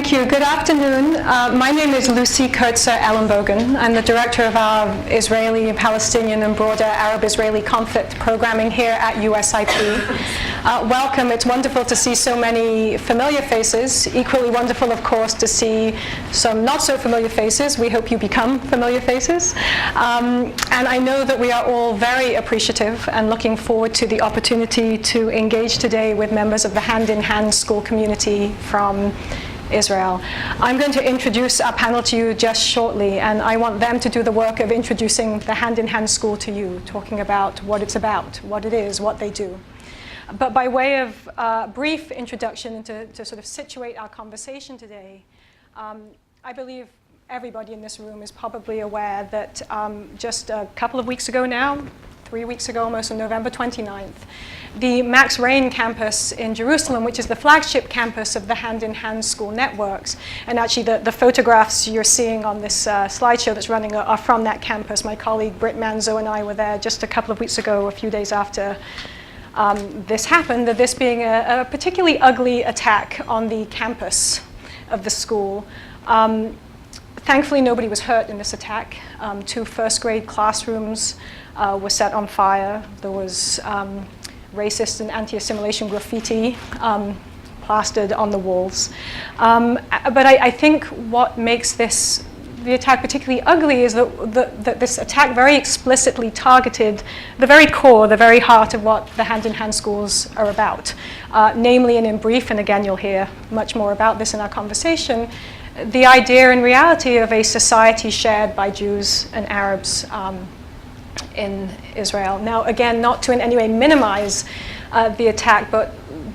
Thank you. Good afternoon. My name is Lucy Kurtzer-Ellenbogen. I'm the director of our Israeli, Palestinian, and broader Arab-Israeli conflict programming here at USIP. Welcome. It's wonderful to see so many familiar faces. Equally wonderful, of course, to see some not so familiar faces. We hope you become familiar faces. And I know that we are all very appreciative and looking forward to the opportunity to engage today with members of the Hand in Hand school community from Israel. I'm going to introduce our panel to you just shortly, and I want them to do the work of introducing the Hand in Hand school to you, talking about what it's about, what it is, what they do. But by way of brief introduction and to sort of situate our conversation today, I believe everybody in this room is probably aware that just a couple of weeks ago now, 3 weeks ago almost, on November 29th, the Max Rain campus in Jerusalem, which is the flagship campus of the Hand in Hand school networks, and actually the photographs you're seeing on this slideshow that's running are from that campus. My colleague Britt Manzo and I were there just a couple of weeks ago, a few days after this happened, this being a particularly ugly attack on the campus of the school. Thankfully, nobody was hurt in this attack. 2 first-grade classrooms were set on fire. There was racist and anti-assimilation graffiti plastered on the walls. But I think what makes the attack particularly ugly is that this attack very explicitly targeted the very core, the very heart of what the Hand in Hand schools are about. Namely, and in brief, and again you'll hear much more about this in our conversation, the idea and reality of a society shared by Jews and Arabs in Israel. Now, again, not to in any way minimize the attack, but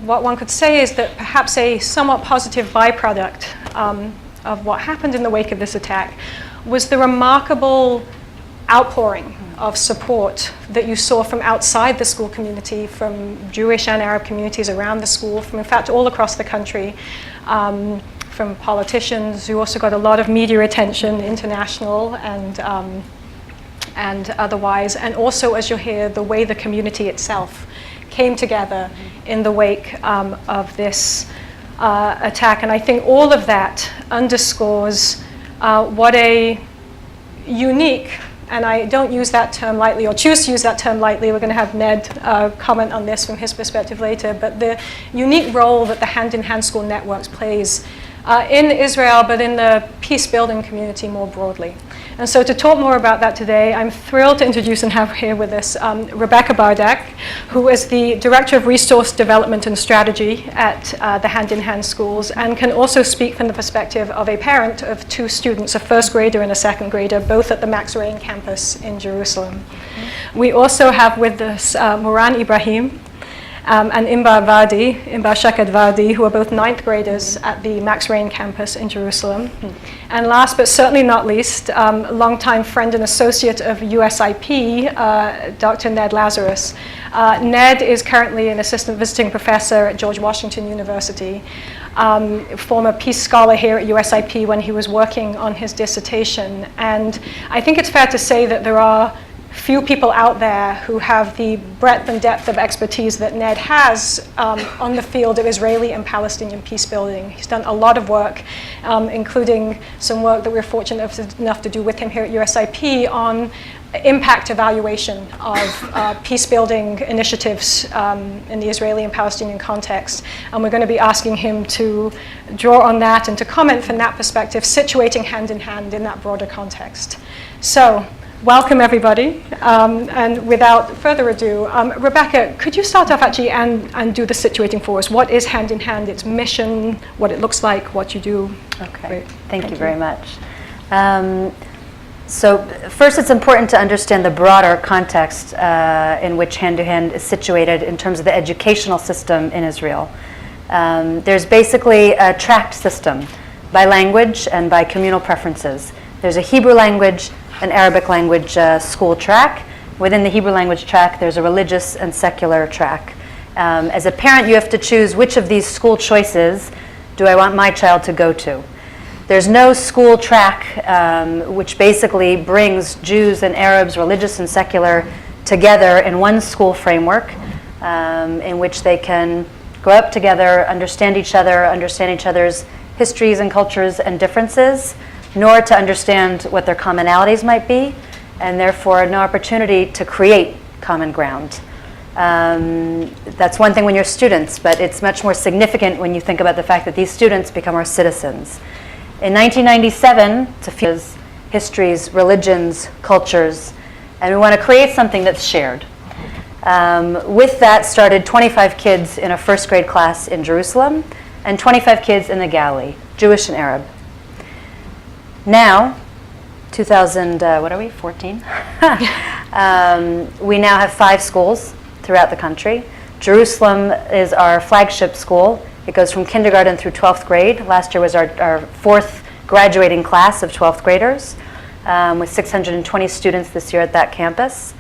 what one could say is that perhaps a somewhat positive byproduct of what happened in the wake of this attack was the remarkable outpouring of support that you saw from outside the school community, from Jewish and Arab communities around the school, from in fact all across the country, from politicians who also got a lot of media attention, international and otherwise, and also, as you'll hear, the way the community itself came together in the wake of this attack. And I think all of that underscores what a unique, and I don't use that term lightly, or choose to use that term lightly, we're going to have Ned comment on this from his perspective later, but the unique role that the Hand in Hand school networks plays in Israel, but in the peace building community more broadly. And so to talk more about that today, I'm thrilled to introduce and have here with us Rebecca Bardak, who is the Director of Resource Development and Strategy at the Hand in Hand schools, and can also speak from the perspective of a parent of 2 students, a first grader and a second grader, both at the Max Rain campus in Jerusalem. We also have with us Moran Ibrahim, and Imbar Shaked Vardi, who are both 9th graders at the Max Rain campus in Jerusalem. And last but certainly not least, longtime friend and associate of USIP, Dr. Ned Lazarus. Ned is currently an assistant visiting professor at George Washington University, former Peace Scholar here at USIP when he was working on his dissertation. And I think it's fair to say that there are few people out there who have the breadth and depth of expertise that Ned has on the field of Israeli and Palestinian peace building. He's done a lot of work, including some work that we're fortunate enough to do with him here at USIP on impact evaluation of peace building initiatives in the Israeli and Palestinian context. And we're going to be asking him to draw on that and to comment from that perspective, situating Hand in Hand in that broader context. So, welcome, everybody. And without further ado, Rebecca, could you start off actually and do the situating for us? What is Hand in Hand, its mission, what it looks like, what you do? Okay, great. Thank you very much. So first, it's important to understand the broader context in which Hand in Hand is situated in terms of the educational system in Israel. There's basically a tracked system by language and by communal preferences. There's a Hebrew language, an Arabic language school track. Within the Hebrew language track, there's a religious and secular track. As a parent, you have to choose which of these school choices do I want my child to go to. There's no school track which basically brings Jews and Arabs, religious and secular, together in one school framework in which they can grow up together, understand each other's histories and cultures and differences, nor to understand what their commonalities might be, and therefore no opportunity to create common ground. That's one thing when you're students, but it's much more significant when you think about the fact that these students become our citizens. In 1997, to fuse histories, religions, cultures, and we want to create something that's shared. With that started 25 kids in a first grade class in Jerusalem and 25 kids in the Galilee, Jewish and Arab. Now, 2014? We now have 5 schools throughout the country. Jerusalem is our flagship school. It goes from kindergarten through 12th grade. Last year was our 4th graduating class of 12th graders, with 620 students this year at that campus.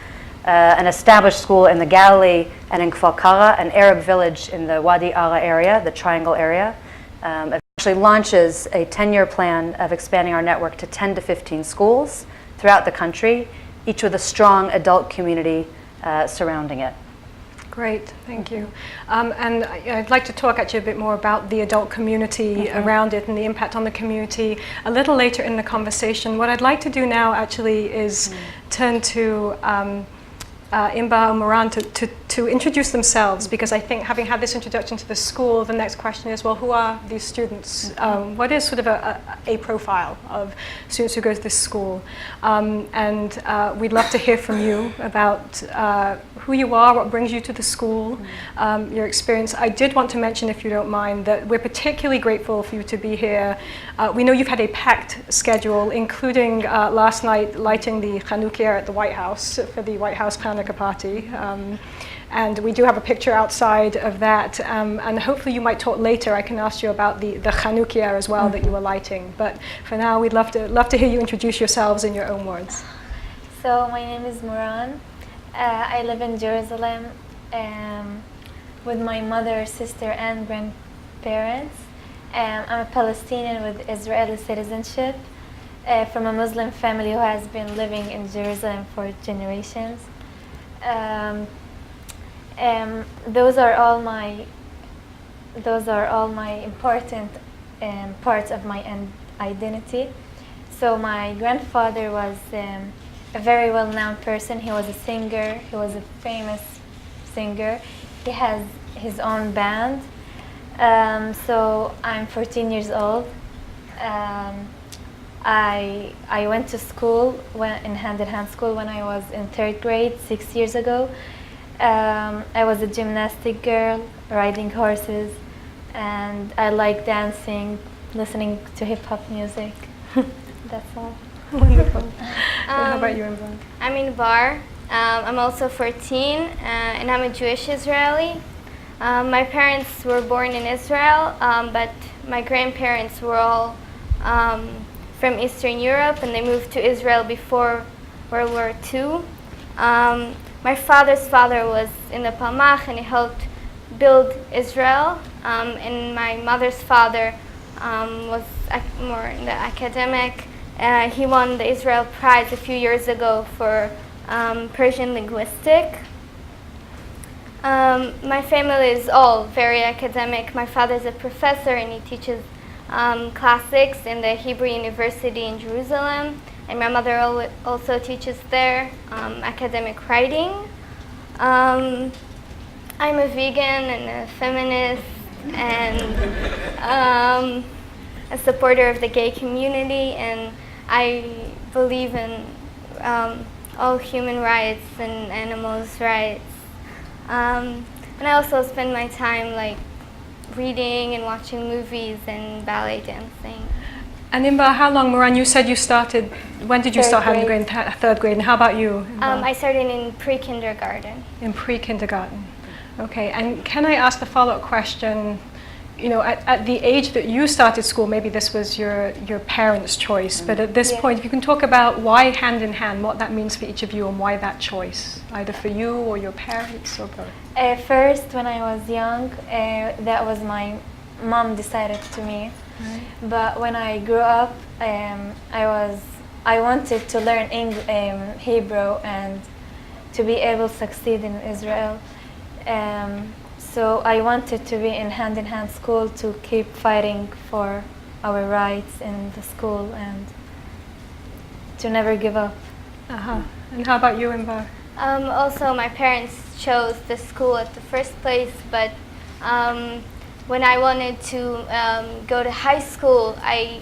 An established school in the Galilee and in Kfar Kara, an Arab village in the Wadi Ara area, the Triangle area. Actually launches a 10-year plan of expanding our network to 10 to 15 schools throughout the country, each with a strong adult community surrounding it. Great, thank you. And I'd like to talk actually a bit more about the adult community around it and the impact on the community a little later in the conversation. What I'd like to do now actually is turn to Imba and Moran to introduce themselves, because I think having had this introduction to the school, the next question is, well, who are these students? What is sort of a profile of students who go to this school? And we'd love to hear from you about who you are, what brings you to the school, your experience. I did want to mention, if you don't mind, that we're particularly grateful for you to be here. We know you've had a packed schedule, including last night lighting the Chanukah at the White House for the White House Chanukah party. And we do have a picture outside of that. And hopefully you might talk later. I can ask you about the Chanukah as well that you were lighting. But for now, we'd love to hear you introduce yourselves in your own words. So my name is Moran. I live in Jerusalem with my mother, sister, and grandparents. I'm a Palestinian with Israeli citizenship from a Muslim family who has been living in Jerusalem for generations. Those are all my important parts of my identity. So my grandfather was a very well-known person. He was a singer. He was a famous singer. He has his own band. So I'm 14 years old. I went to school in hand-in-hand school when I was in 3rd grade 6 years ago. I was a gymnastic girl, riding horses, and I like dancing, listening to hip-hop music. That's all. Wonderful. How about you, Imran? I'm Inbar. I'm also 14, and I'm a Jewish Israeli. My parents were born in Israel, but my grandparents were all from Eastern Europe, and they moved to Israel before World War II. My father's father was in the Palmach, and he helped build Israel. And my mother's father was more in the academic. He won the Israel Prize a few years ago for Persian linguistic. My family is all very academic. My father's a professor, and he teaches classics in the Hebrew University in Jerusalem. And my mother also teaches there academic writing. I'm a vegan and a feminist and a supporter of the gay community, and I believe in all human rights and animals' rights. And I also spend my time like reading and watching movies and ballet dancing. And Imba, how long, Moran, you said you started, when did you Third start having grade. 3rd grade, and how about you? I started in pre-kindergarten. In pre-kindergarten. Okay, and can I ask the follow-up question, you know, at the age that you started school, maybe this was your parents' choice, but at this point, if you can talk about why hand in hand, what that means for each of you and why that choice, either for you or your parents or both. First, when I was young, that was my mom decided to me. Right. But when I grew up, I wanted to learn Hebrew and to be able to succeed in Israel. So I wanted to be in hand-in-hand school to keep fighting for our rights in the school and to never give up. And how about you, Imbar? Also, my parents chose the school at the first place, but when I wanted to go to high school, I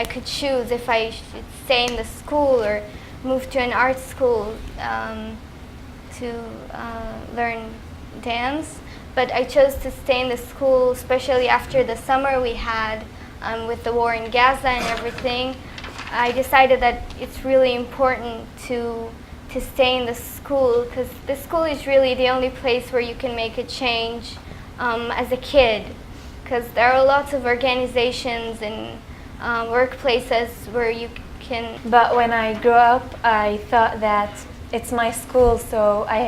could choose if I should stay in the school or move to an art school to learn dance. But I chose to stay in the school, especially after the summer we had with the war in Gaza and everything. I decided that it's really important to stay in the school, because the school is really the only place where you can make a change as a kid, because there are lots of organizations and workplaces where you can. But when I grew up, I thought that it's my school, so I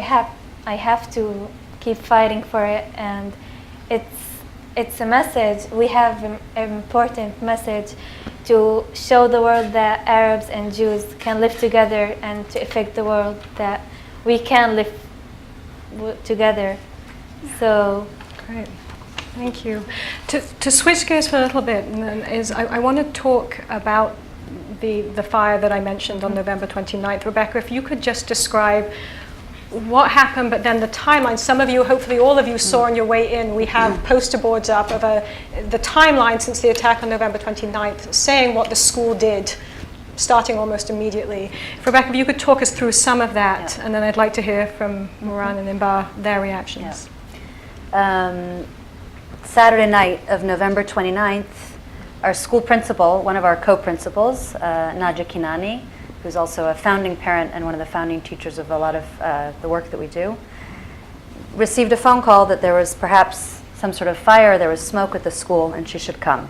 have to keep fighting for it, and it's a message. We have an important message to show the world that Arabs and Jews can live together, and to affect the world that we can live together. So great, thank you. To switch gears for a little bit, I want to talk about the fire that I mentioned on November 29th. Rebecca, if you could just describe what happened, but then the timeline. Some of you, hopefully all of you, saw on your way in, we have poster boards up of the timeline since the attack on November 29th, saying what the school did, starting almost immediately. Rebecca, if you could talk us through some of that, and then I'd like to hear from Moran and Imbar, their reactions. Saturday night of November 29th, our school principal, one of our co-principals, Nadia Kinani, who's also a founding parent and one of the founding teachers of a lot of the work that we do, received a phone call that there was perhaps some sort of fire, there was smoke at the school, and she should come.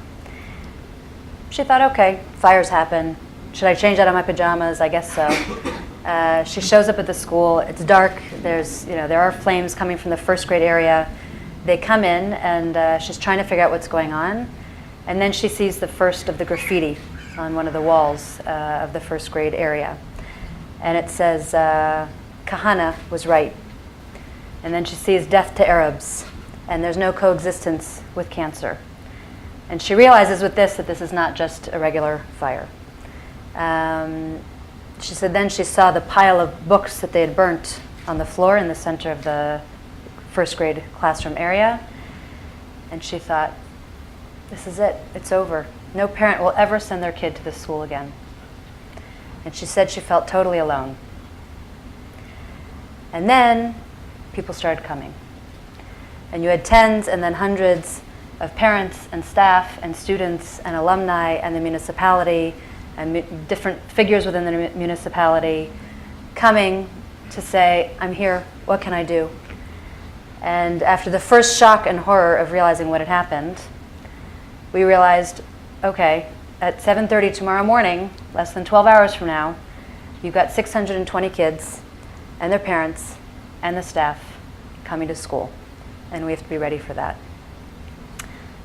She thought, okay, fires happen. Should I change out of my pajamas? I guess so. She shows up at the school. It's dark. There are flames coming from the first grade area. They come in, and she's trying to figure out what's going on. And then she sees the first of the graffiti on one of the walls of the first grade area. And it says, Kahana was right. And then she sees death to Arabs, and there's no coexistence with cancer. And she realizes with this that this is not just a regular fire. She said then she saw the pile of books that they had burnt on the floor in the center of the first grade classroom area. And she thought, this is it, it's over. No parent will ever send their kid to this school again. And she said she felt totally alone. And then people started coming. And you had tens and then hundreds of parents and staff and students and alumni and the municipality and different figures within the municipality coming to say, I'm here, what can I do? And after the first shock and horror of realizing what had happened, we realized, okay, at 7:30 tomorrow morning, less than 12 hours from now, you've got 620 kids and their parents and the staff coming to school, and we have to be ready for that.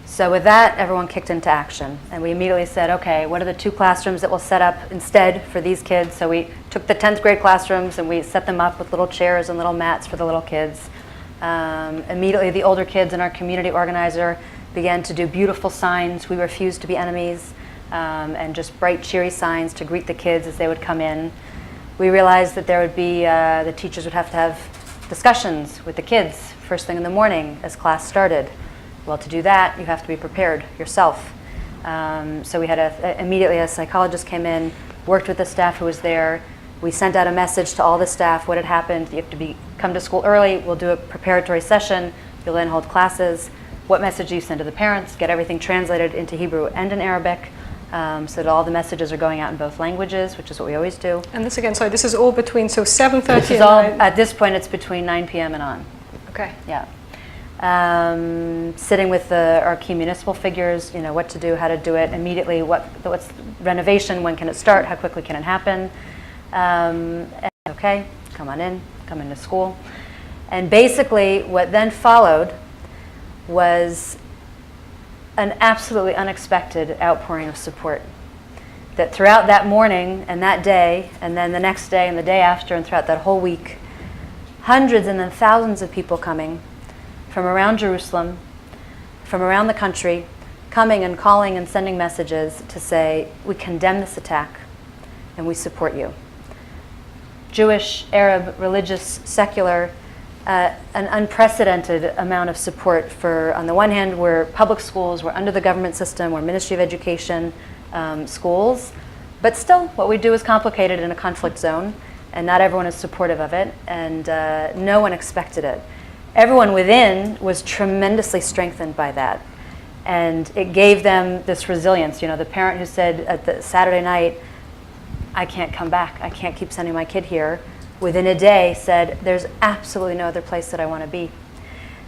So with that, everyone kicked into action, and we immediately said, okay, what are the 2 classrooms that we'll set up instead for these kids? So we took the 10th grade classrooms and we set them up with little chairs and little mats for the little kids. Immediately, the older kids and our community organizer began to do beautiful signs, we refuse to be enemies, and just bright, cheery signs to greet the kids as they would come in. We realized that there would be, the teachers would have to have discussions with the kids first thing in the morning as class started. Well, to do that, you have to be prepared yourself. So we had immediately a psychologist came in, worked with the staff who was there. We sent out a message to all the staff, what had happened. You have to come to school early, we'll do a preparatory session, you'll then hold classes. What message do you send to the parents? Get everything translated into Hebrew and in Arabic, so that all the messages are going out in both languages, which is what we always do. And this again, sorry, this is all between, so 7:30 This is all, at this point, it's between 9 p.m. and on. Okay. Yeah. Sitting with our key municipal figures, what to do, how to do it immediately, what's renovation, when can it start, how quickly can it happen. And okay, come on in, come into school. And basically what then followed was an absolutely unexpected outpouring of support. That throughout that morning and that day, and then the next day and the day after, and throughout that whole week, hundreds and then thousands of people coming from around Jerusalem, from around the country, coming and calling and sending messages to say, we condemn this attack and we support you. Jewish, Arab, religious, secular, an unprecedented amount of support for, on the one hand, we're public schools, we're under the government system, we're Ministry of Education schools, but still what we do is complicated in a conflict zone, and not everyone is supportive of it, and no one expected it. Everyone within was tremendously strengthened by that, and it gave them this resilience. You know, the parent who said at the Saturday night, I can't come back, I can't keep sending my kid here, within a day said, there's absolutely no other place that I want to be.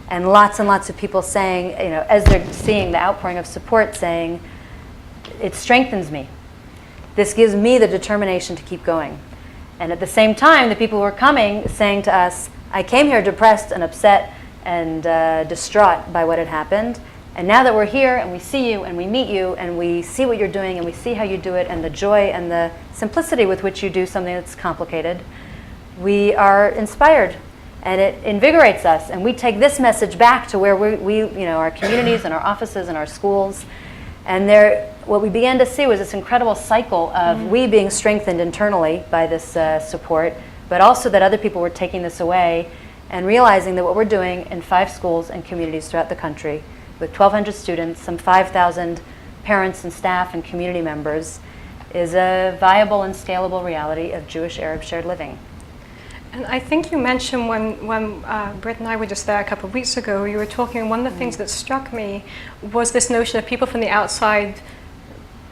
And lots of people saying, you know, as they're seeing the outpouring of support, saying, it strengthens me. This gives me the determination to keep going. And at the same time, the people who were coming saying to us, I came here depressed and upset and distraught by what had happened. And now that we're here and we see you and we meet you and we see what you're doing and we see how you do it and the joy and the simplicity with which you do something that's complicated, we are inspired and it invigorates us. And we take this message back to where we you know, our communities and our offices and our schools. And there, what we began to see was this incredible cycle of we being strengthened internally by this support, but also that other people were taking this away and realizing that what we're doing in 5 schools and communities throughout the country with 1,200 students, some 5,000 parents and staff and community members, is a viable and scalable reality of Jewish-Arab shared living. And I think you mentioned when Britt and I were just there a couple of weeks ago, you were talking, and one of the things that struck me was this notion of people from the outside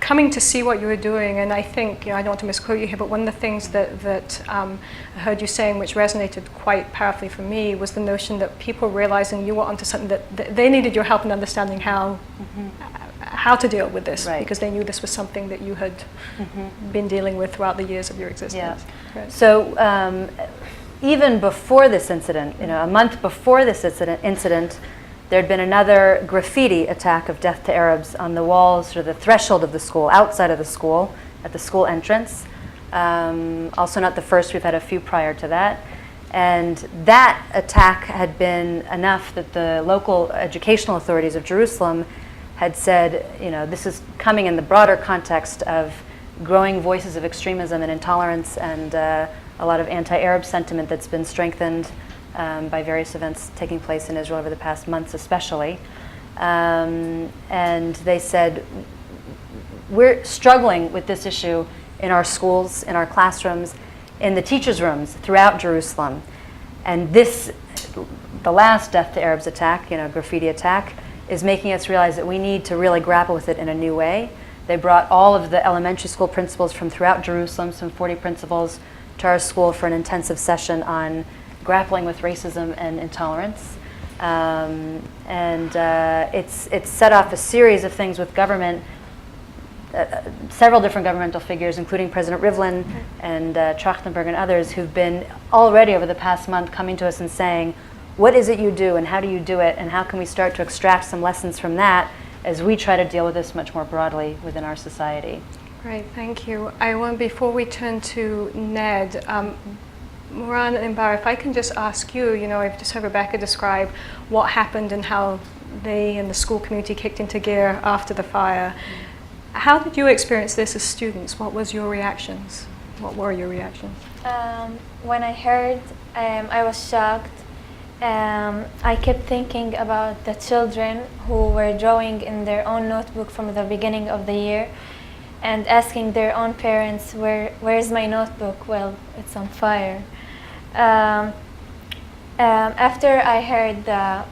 coming to see what you were doing. And I think, you know, I don't want to misquote you here, but one of the things that I heard you saying, which resonated quite powerfully for me, was the notion that people realizing you were onto something, that they needed your help in understanding how to deal with this, Right. because they knew this was something that you had been dealing with throughout the years of your existence. Yeah. Right. So even before this incident, you know, a month before this incident, there had been another graffiti attack of death to Arabs on the walls or the threshold of the school, outside of the school, at the school entrance. Also not the first, we've had a few prior to that. And that attack had been enough that the local educational authorities of Jerusalem had said, you know, this is coming in the broader context of growing voices of extremism and intolerance and a lot of anti-Arab sentiment that's been strengthened by various events taking place in Israel over the past months especially. And they said, we're struggling with this issue in our schools, in our classrooms, in the teachers' rooms throughout Jerusalem. And this, the last Death to Arabs attack, you know, graffiti attack, is making us realize that we need to really grapple with it in a new way. They brought all of the elementary school principals from throughout Jerusalem, some 40 principals, to our school for an intensive session on grappling with racism and intolerance. It's set off a series of things with government, several different governmental figures, including President Rivlin and Trachtenberg and others, who've been already over the past month coming to us and saying, what is it you do and how do you do it and how can we start to extract some lessons from that as we try to deal with this much more broadly within our society. Great, thank you. I want, before we turn to Ned, Moran and Bar, if I can just ask you, you know, I've just heard Rebecca describe what happened and how they and the school community kicked into gear after the fire. How did you experience this as students? What was your reactions? What were your reactions? When I heard, I was shocked. I kept thinking about the children who were drawing in their own notebook from the beginning of the year and asking their own parents, where's my notebook? Well, it's on fire. After I heard the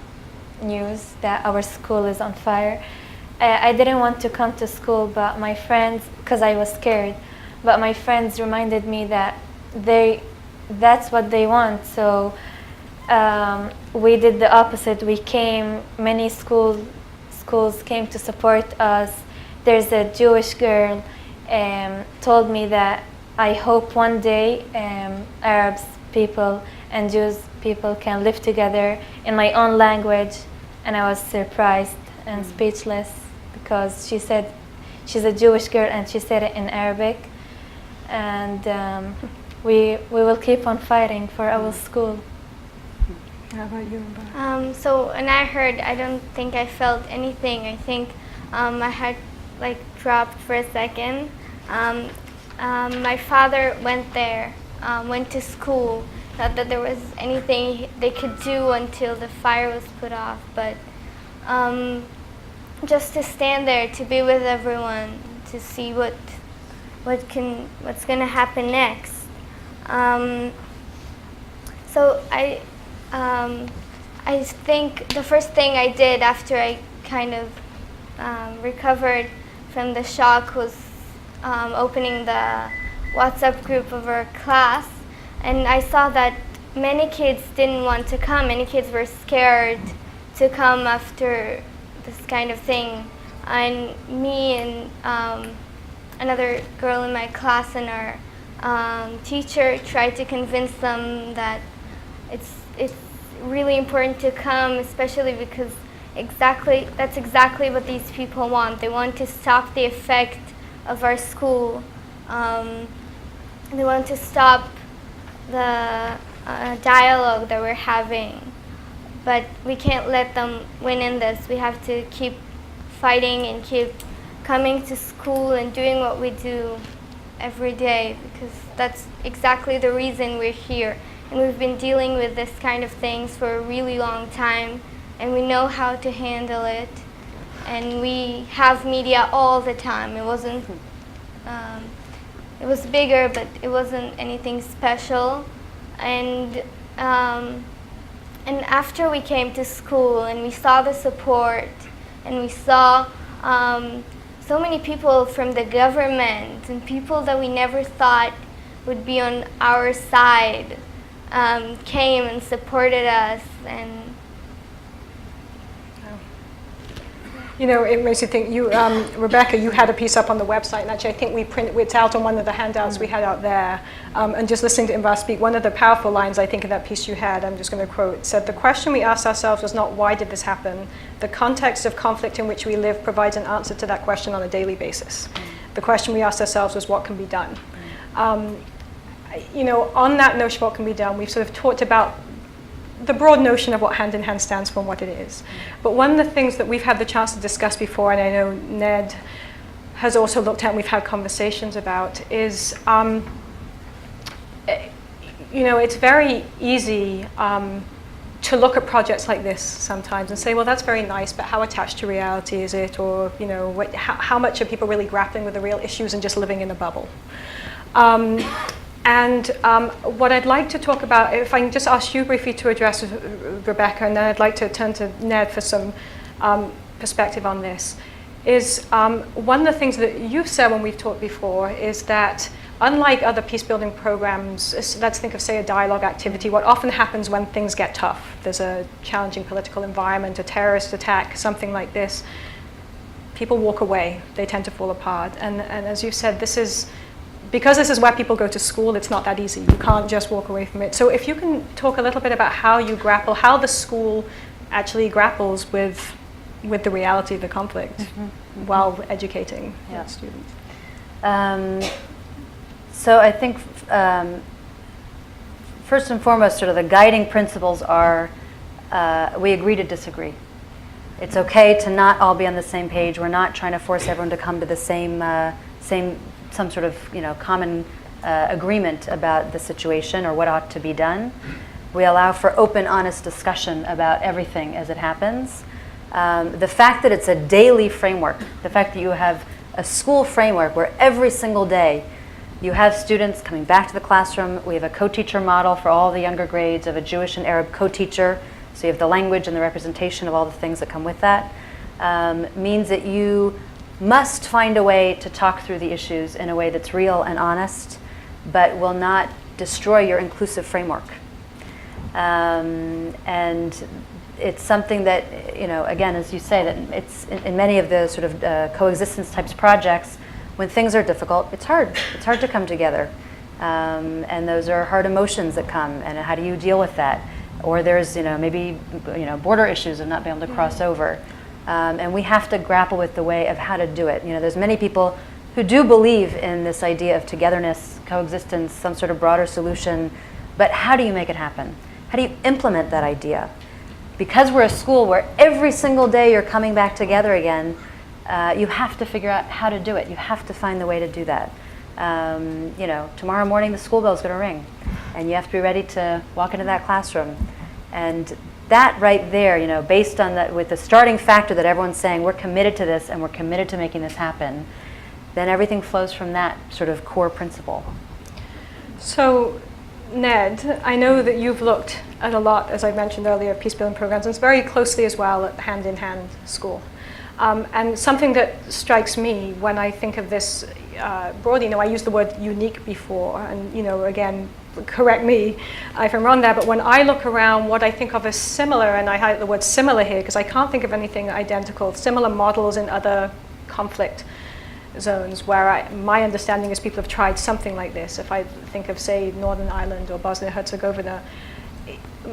news that our school is on fire, I didn't want to come to school, but my friends, because I was scared, but my friends reminded me that that's what they want. So we did the opposite. We came, many schools came to support us. There's a Jewish girl told me that I hope one day Arabs people and Jewish people can live together in my own language, and I was surprised and speechless because she said she's a Jewish girl and she said it in Arabic, and we will keep on fighting for our school. How about you, Bar? So when I heard, I don't think I felt anything. I think My heart like dropped for a second. My father went there, went to school. Not that there was anything they could do until the fire was put off, but just to stand there, to be with everyone, to see what's going to happen next. So I think the first thing I did after I kind of recovered from the shock was opening the WhatsApp group of our class, and I saw that many kids didn't want to come. Many kids were scared to come after this kind of thing. And me and another girl in my class and our teacher tried to convince them that it's really important to come, especially because that's exactly what these people want. They want to stop the effect of our school. They want to stop the dialogue that we're having. But we can't let them win in this. We have to keep fighting and keep coming to school and doing what we do every day, because that's exactly the reason we're here. And we've been dealing with this kind of things for a really long time, and we know how to handle it. And we have media all the time. It wasn't, it was bigger, but it wasn't anything special. And after we came to school and we saw the support, and we saw so many people from the government and people that we never thought would be on our side came and supported us. And you know, it makes you think. You, Rebecca, you had a piece up on the website, and actually I think it's out on one of the handouts we had out there. And just listening to Invar speak, one of the powerful lines I think in that piece you had, I'm just going to quote, said, "The question we asked ourselves was not why did this happen. The context of conflict in which we live provides an answer to that question on a daily basis. The question we asked ourselves was what can be done." You know, on that notion, what can be done, we've sort of talked about the broad notion of what Hand in Hand stands for and what it is. But one of the things that we've had the chance to discuss before, and I know Ned has also looked at and we've had conversations about, is, you know, it's very easy to look at projects like this sometimes and say, well, that's very nice, but how attached to reality is it? Or, you know, how much are people really grappling with the real issues and just living in a bubble? And what I'd like to talk about, if I can just ask you briefly to address Rebecca, and then I'd like to turn to Ned for some perspective on this, is one of the things that you've said when we've talked before is that unlike other peace-building programs, let's think of, say, a dialogue activity, what often happens when things get tough, there's a challenging political environment, a terrorist attack, something like this, people walk away, they tend to fall apart. And as you said, because this is where people go to school, it's not that easy. You can't just walk away from it. So if you can talk a little bit about how the school actually grapples with the reality of the conflict while educating students. So I think first and foremost, sort of the guiding principles are we agree to disagree. It's okay to not all be on the same page. We're not trying to force everyone to come to the some sort of, you know, common agreement about the situation or what ought to be done. We allow for open, honest discussion about everything as it happens. The fact that it's a daily framework, the fact that you have a school framework where every single day you have students coming back to the classroom. We have a co-teacher model for all the younger grades of a Jewish and Arab co-teacher. So you have the language and the representation of all the things that come with that. Means that you must find a way to talk through the issues in a way that's real and honest, but will not destroy your inclusive framework. And it's something that, you know, again, as you say, that it's in many of the sort of coexistence types projects, when things are difficult, it's hard. It's hard to come together. And those are hard emotions that come, and how do you deal with that? Or there's, you know, maybe, you know, border issues of not being able to cross over. And we have to grapple with the way of how to do it. You know, there's many people who do believe in this idea of togetherness, coexistence, some sort of broader solution, but how do you make it happen? How do you implement that idea? Because we're a school where every single day you're coming back together again, you have to figure out how to do it. You have to find the way to do that. Tomorrow morning the school bell is going to ring, and you have to be ready to walk into that classroom. And that right there, based on that, with the starting factor that everyone's saying, we're committed to this and we're committed to making this happen, then everything flows from that sort of core principle. So, Ned, I know that you've looked at a lot, as I mentioned earlier, peace building programs, and very closely as well at Hand in Hand School. And something that strikes me when I think of this broadly, I used the word unique before, and again, correct me if I'm wrong there, but when I look around, what I think of as similar, and I highlight the word similar here because I can't think of anything identical, similar models in other conflict zones where my understanding is people have tried something like this. If I think of, say, Northern Ireland or Bosnia-Herzegovina,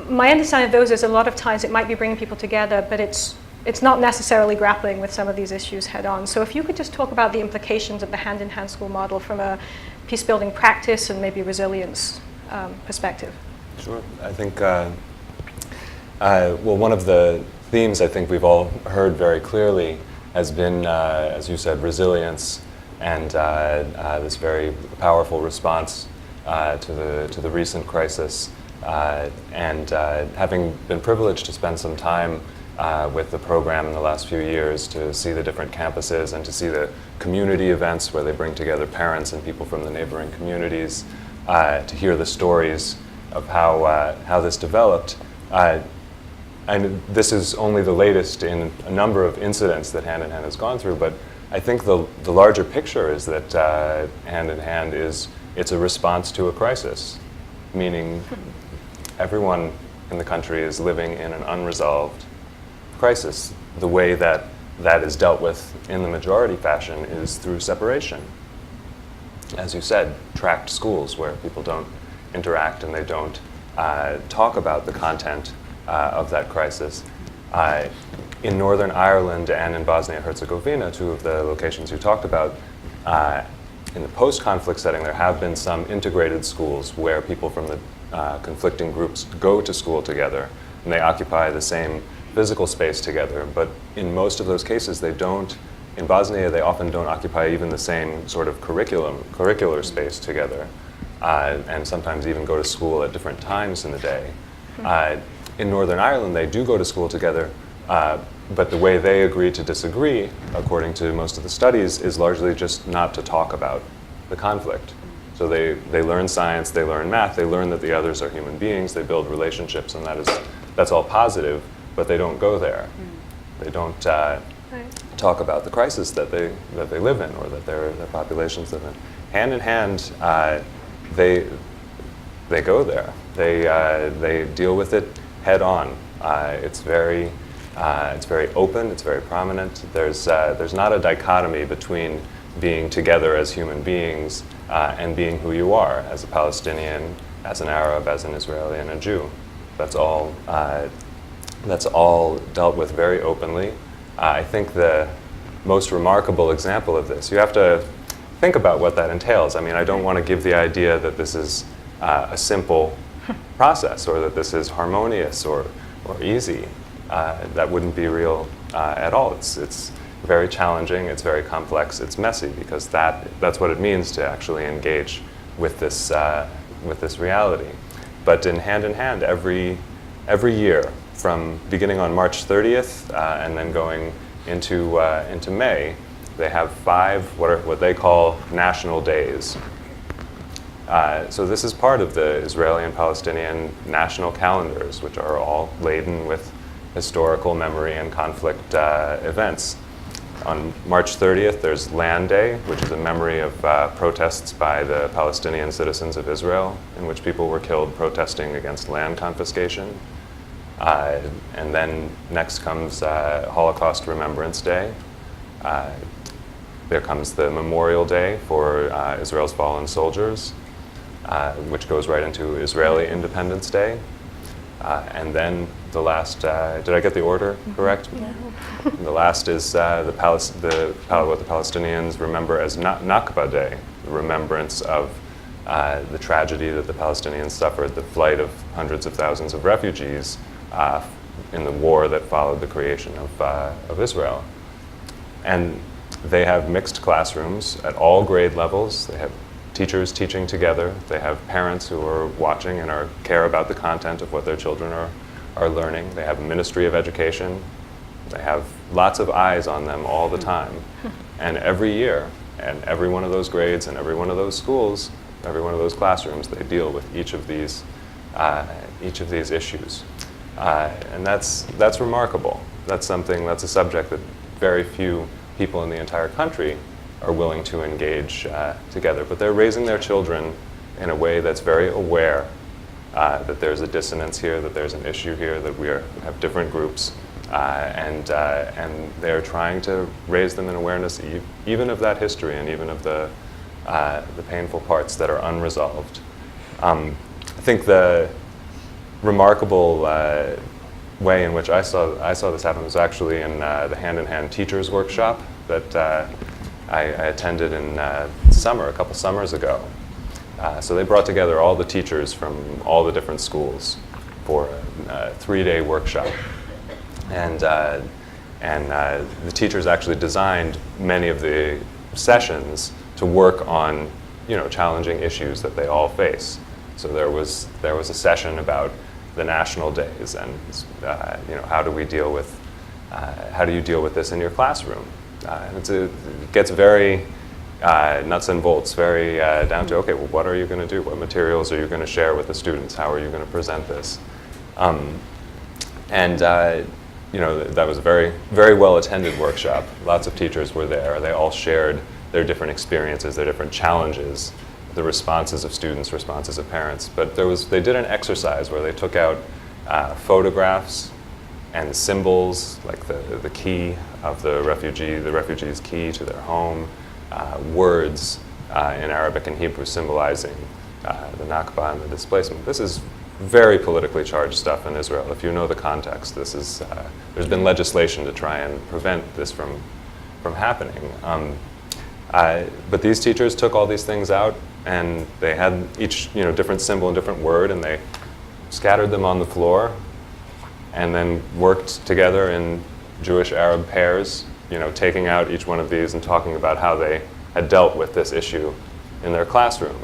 my understanding of those is a lot of times it might be bringing people together, but it's not necessarily grappling with some of these issues head on. So if you could just talk about the implications of the hand-in-hand school model from a peace-building practice and maybe resilience perspective. Sure. I think, one of the themes I think we've all heard very clearly has been, as you said, resilience and this very powerful response to the recent crisis. And having been privileged to spend some time with the program in the last few years, to see the different campuses and to see the community events where they bring together parents and people from the neighboring communities, to hear the stories of how this developed. And this is only the latest in a number of incidents that Hand in Hand has gone through, but I think the larger picture is that Hand in Hand it's a response to a crisis, meaning everyone in the country is living in an unresolved crisis. The way that is dealt with in the majority fashion is through separation. As you said, tract schools where people don't interact and they don't talk about the content of that crisis. In Northern Ireland and in Bosnia-Herzegovina, two of the locations you talked about, in the post-conflict setting, there have been some integrated schools where people from the conflicting groups go to school together and they occupy the same physical space together. But in most of those cases, they don't. In Bosnia, they often don't occupy even the same sort of curricular space together, and sometimes even go to school at different times in the day. In Northern Ireland, they do go to school together, but the way they agree to disagree, according to most of the studies, is largely just not to talk about the conflict. So they learn science, they learn math, they learn that the others are human beings, they build relationships, and that's all positive, but they don't go there. They don't talk about the crisis that they live in or that their populations live in. Hand in hand, they go there. They deal with it head on. It's very open. It's very prominent. There's not a dichotomy between being together as human beings and being who you are as a Palestinian, as an Arab, as an Israeli, and a Jew. That's all dealt with very openly. I think the most remarkable example of this, you have to think about what that entails. I mean, I don't want to give the idea that this is a simple process or that this is harmonious or easy. That wouldn't be real at all. It's very challenging, it's very complex, it's messy, because that's what it means to actually engage with this reality. But in Hand, every year, from beginning on March 30th and then going into May, they have 5 what they call national days. So this is part of the Israeli and Palestinian national calendars, which are all laden with historical memory and conflict events. On March 30th, there's Land Day, which is a memory of protests by the Palestinian citizens of Israel, in which people were killed protesting against land confiscation. And then next comes Holocaust Remembrance Day. There comes the Memorial Day for Israel's fallen soldiers, which goes right into Israeli Independence Day. And then the last, did I get the order correct? Yeah. The last is what the Palestinians remember as Nakba Day, the remembrance of the tragedy that the Palestinians suffered, the flight of hundreds of thousands of refugees in the war that followed the creation of Israel. And they have mixed classrooms at all grade levels. They have teachers teaching together. They have parents who are watching and care about the content of what their children are learning. They have a Ministry of Education. They have lots of eyes on them all the time. And every year, and every one of those grades and every one of those schools, every one of those classrooms, they deal with each of these issues. And that's remarkable. That's a subject that very few people in the entire country are willing to engage together. But they're raising their children in a way that's very aware that there's a dissonance here, that there's an issue here, that we have different groups, and they're trying to raise them in awareness even of that history and even of the painful parts that are unresolved. I think the remarkable way in which I saw this happen was actually in the hand-in-hand teachers workshop that I attended in summer, a couple summers ago. So they brought together all the teachers from all the different schools for a 3-day workshop. And the teachers actually designed many of the sessions to work on, challenging issues that they all face. So there was a session about the national days and how do you deal with this in your classroom? And it gets very nuts and bolts, very down to, okay, well, what are you going to do? What materials are you going to share with the students? How are you going to present this? That was a very, very well attended workshop. Lots of teachers were there. They all shared their different experiences, their different challenges, the responses of students, responses of parents. But they did an exercise where they took out photographs and symbols, like the key of the refugee's key to their home, words in Arabic and Hebrew symbolizing the Nakba and the displacement. This is very politically charged stuff in Israel. If you know the context, there's been legislation to try and prevent this from happening. But these teachers took all these things out, and they had each different symbol and different word, and they scattered them on the floor, and then worked together in Jewish-Arab pairs, taking out each one of these and talking about how they had dealt with this issue in their classroom.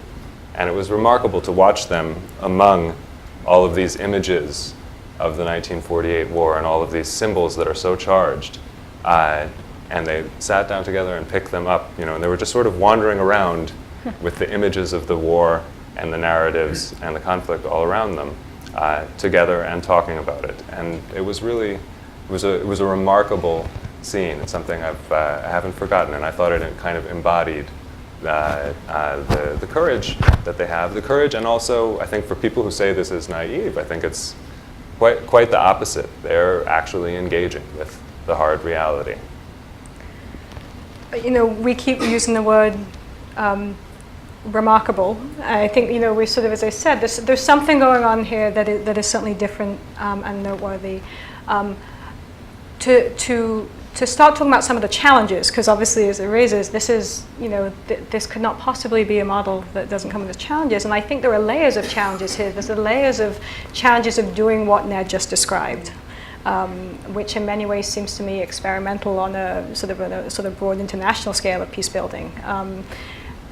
And it was remarkable to watch them among all of these images of the 1948 war and all of these symbols that are so charged. And they sat down together and picked them up, and they were just sort of wandering around with the images of the war and the narratives and the conflict all around them, together and talking about it. And it was really, it was a remarkable scene. It's something I haven't forgotten, and I thought it kind of embodied the courage that they have, the courage, and also I think for people who say this is naive, I think it's quite the opposite. They're actually engaging with the hard reality. We keep using the word remarkable. I think we sort of, as I said, there's something going on here that is certainly different and noteworthy. To start talking about some of the challenges, because obviously as it raises, this is, this could not possibly be a model that doesn't come with its challenges. And I think there are layers of challenges here. There's the layers of challenges of doing what Ned just described, which in many ways seems to me experimental on a sort of broad international scale of peace building.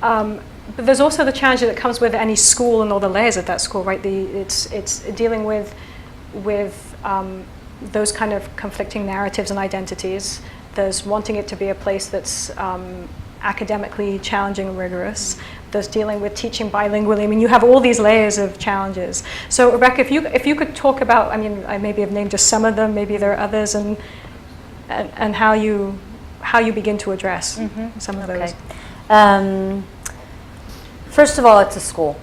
But there's also the challenge that comes with any school and all the layers of that school, right? It's dealing with those kind of conflicting narratives and identities. There's wanting it to be a place that's academically challenging and rigorous. There's dealing with teaching bilingually. I mean, you have all these layers of challenges. So, Rebecca, if you could talk about, I mean, I maybe have named just some of them, maybe there are others, and how you begin to address some of those. First of all, it's a school.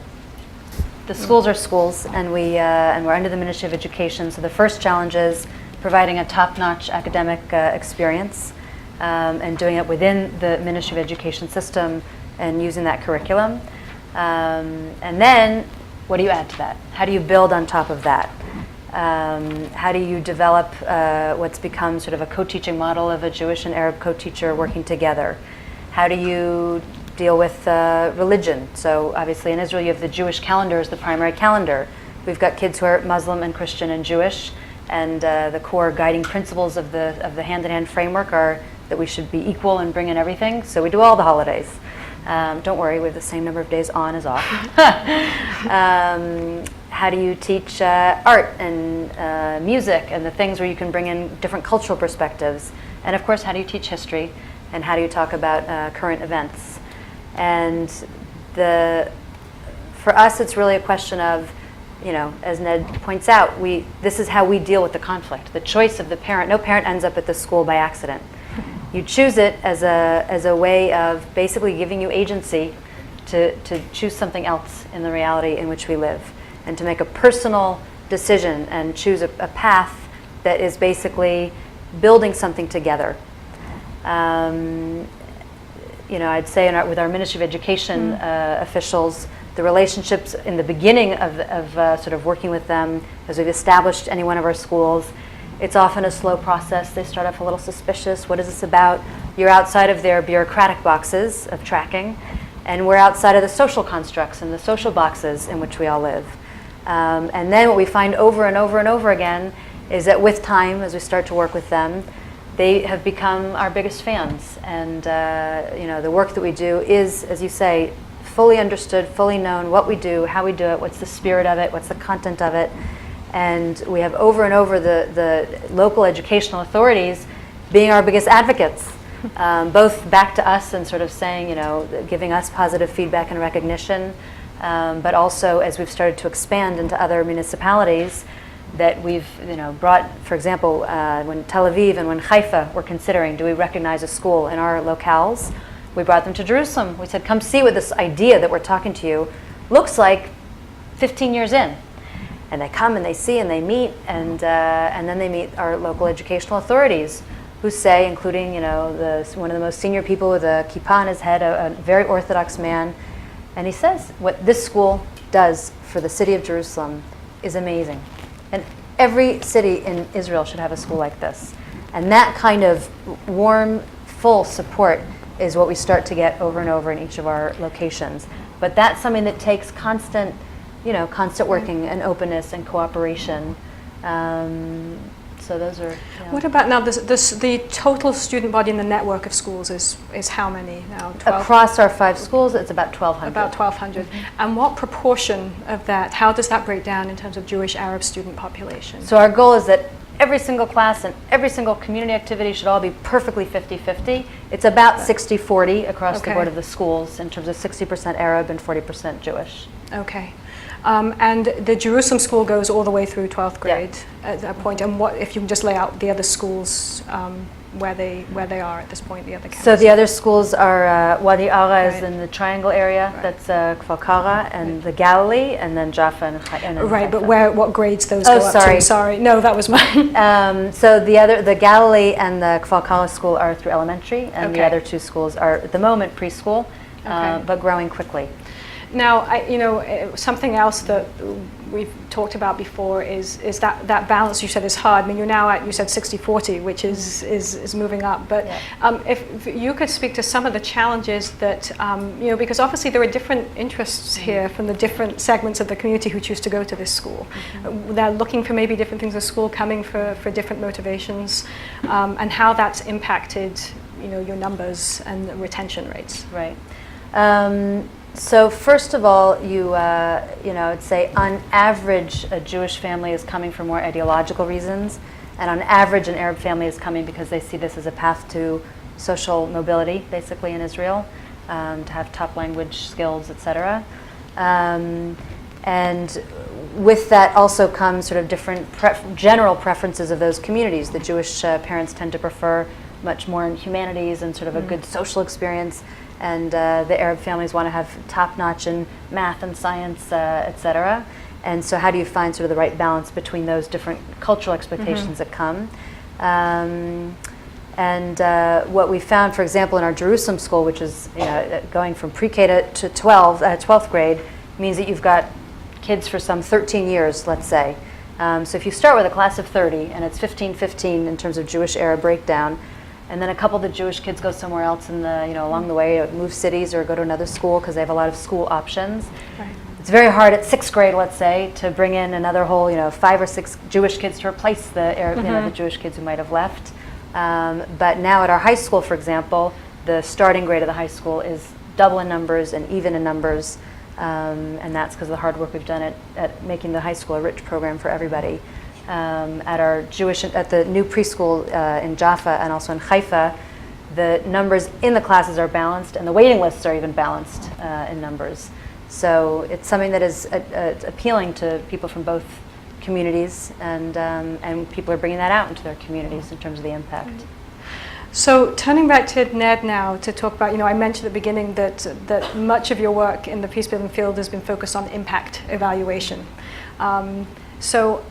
The schools are schools, and we're under the Ministry of Education. So the first challenge is providing a top-notch academic experience and doing it within the Ministry of Education system and using that curriculum. And then, what do you add to that? How do you build on top of that? How do you develop what's become sort of a co-teaching model of a Jewish and Arab co-teacher working together? How do you deal with religion? So obviously in Israel you have the Jewish calendar as the primary calendar. We've got kids who are Muslim and Christian and Jewish, and the core guiding principles of the hand-in-hand framework are that we should be equal and bring in everything, so we do all the holidays. Don't worry, we have the same number of days on as off. How do you teach art and music and the things where you can bring in different cultural perspectives? And of course, how do you teach history? And how do you talk about current events? And for us, it's really a question of, as Ned points out, this is how we deal with the conflict. The choice of the parent. No parent ends up at this school by accident. You choose it as a way of basically giving you agency to choose something else in the reality in which we live, and to make a personal decision and choose a path that is basically building something together. I'd say with our Ministry of Education officials, the relationships in the beginning of sort of working with them as we've established any one of our schools, it's often a slow process. They start off a little suspicious. What is this about? You're outside of their bureaucratic boxes of tracking, and we're outside of the social constructs and the social boxes in which we all live. And then what we find over and over and over again is that with time, as we start to work with them, they have become our biggest fans. And the work that we do is, as you say, fully understood, fully known, what we do, how we do it, what's the spirit of it, what's the content of it. And we have over and over the local educational authorities being our biggest advocates, both back to us and sort of saying, giving us positive feedback and recognition, but also as we've started to expand into other municipalities that we've brought, for example, when Tel Aviv and when Haifa were considering, do we recognize a school in our locales? We brought them to Jerusalem. We said, come see what this idea that we're talking to you looks like 15 years in. And they come and they see and they meet, and then they meet our local educational authorities, who say, including one of the most senior people with a kippah on his head, a very Orthodox man, and he says what this school does for the city of Jerusalem is amazing, and every city in Israel should have a school like this. And that kind of warm, full support is what we start to get over and over in each of our locations. But that's something that takes constant working and openness and cooperation. So those are. What about now? The total student body in the network of schools is how many now? 12? Across our 5 schools, it's about 1,200. About 1,200. And what proportion of that? How does that break down in terms of Jewish Arab student population? So our goal is that every single class and every single community activity should all be perfectly 50-50. It's about 60-40 across the board of the schools in terms of 60% Arab and 40% Jewish. Okay. And the Jerusalem school goes all the way through 12th grade at that point. And what if you can just lay out the other schools where they are at this point, the other campuses? So the other schools are Wadi Ara is in the Triangle area. That's Kfar Kara and the Galilee, and then Jaffa and Haifa. Right, but what grades those go up to? Sorry, no, that was mine. So the Galilee and the Kfar Kara school are through elementary, and the other 2 schools are at the moment preschool, but growing quickly. Now, something else that we've talked about before is that balance you said is hard. I mean, you're now at, you said 60-40, which is moving up. But if you could speak to some of the challenges that, because obviously there are different interests here from the different segments of the community who choose to go to this school. They're looking for maybe different things in school, coming for different motivations, and how that's impacted, your numbers and the retention rates. Right. So first of all, I'd say on average, a Jewish family is coming for more ideological reasons, and on average, an Arab family is coming because they see this as a path to social mobility, basically, in Israel, to have top language skills, etc. And with that also comes sort of different general preferences of those communities. The Jewish parents tend to prefer much more in humanities and sort of a good social experience. And the Arab families want to have top-notch in math and science, etc. And so how do you find sort of the right balance between those different cultural expectations that come? And what we found, for example, in our Jerusalem school, which is going from pre-K to 12th grade, means that you've got kids for some 13 years, let's say. So if you start with a class of 30, and it's 15-15 in terms of Jewish-Arab breakdown, and then a couple of the Jewish kids go somewhere else in the, along the way, move cities or go to another school because they have a lot of school options. Right. It's very hard at 6th grade, let's say, to bring in another whole, 5 or 6 Jewish kids to replace the Arab, the Jewish kids who might have left. But now at our high school, for example, the starting grade of the high school is double in numbers and even in numbers, and that's because of the hard work we've done at making the high school a rich program for everybody. At the new preschool in Jaffa and also in Haifa, the numbers in the classes are balanced, and the waiting lists are even balanced in numbers. So it's something that is appealing to people from both communities, and people are bringing that out into their communities in terms of the impact. So turning back to Ned now to talk about, I mentioned at the beginning that much of your work in the peacebuilding field has been focused on impact evaluation. So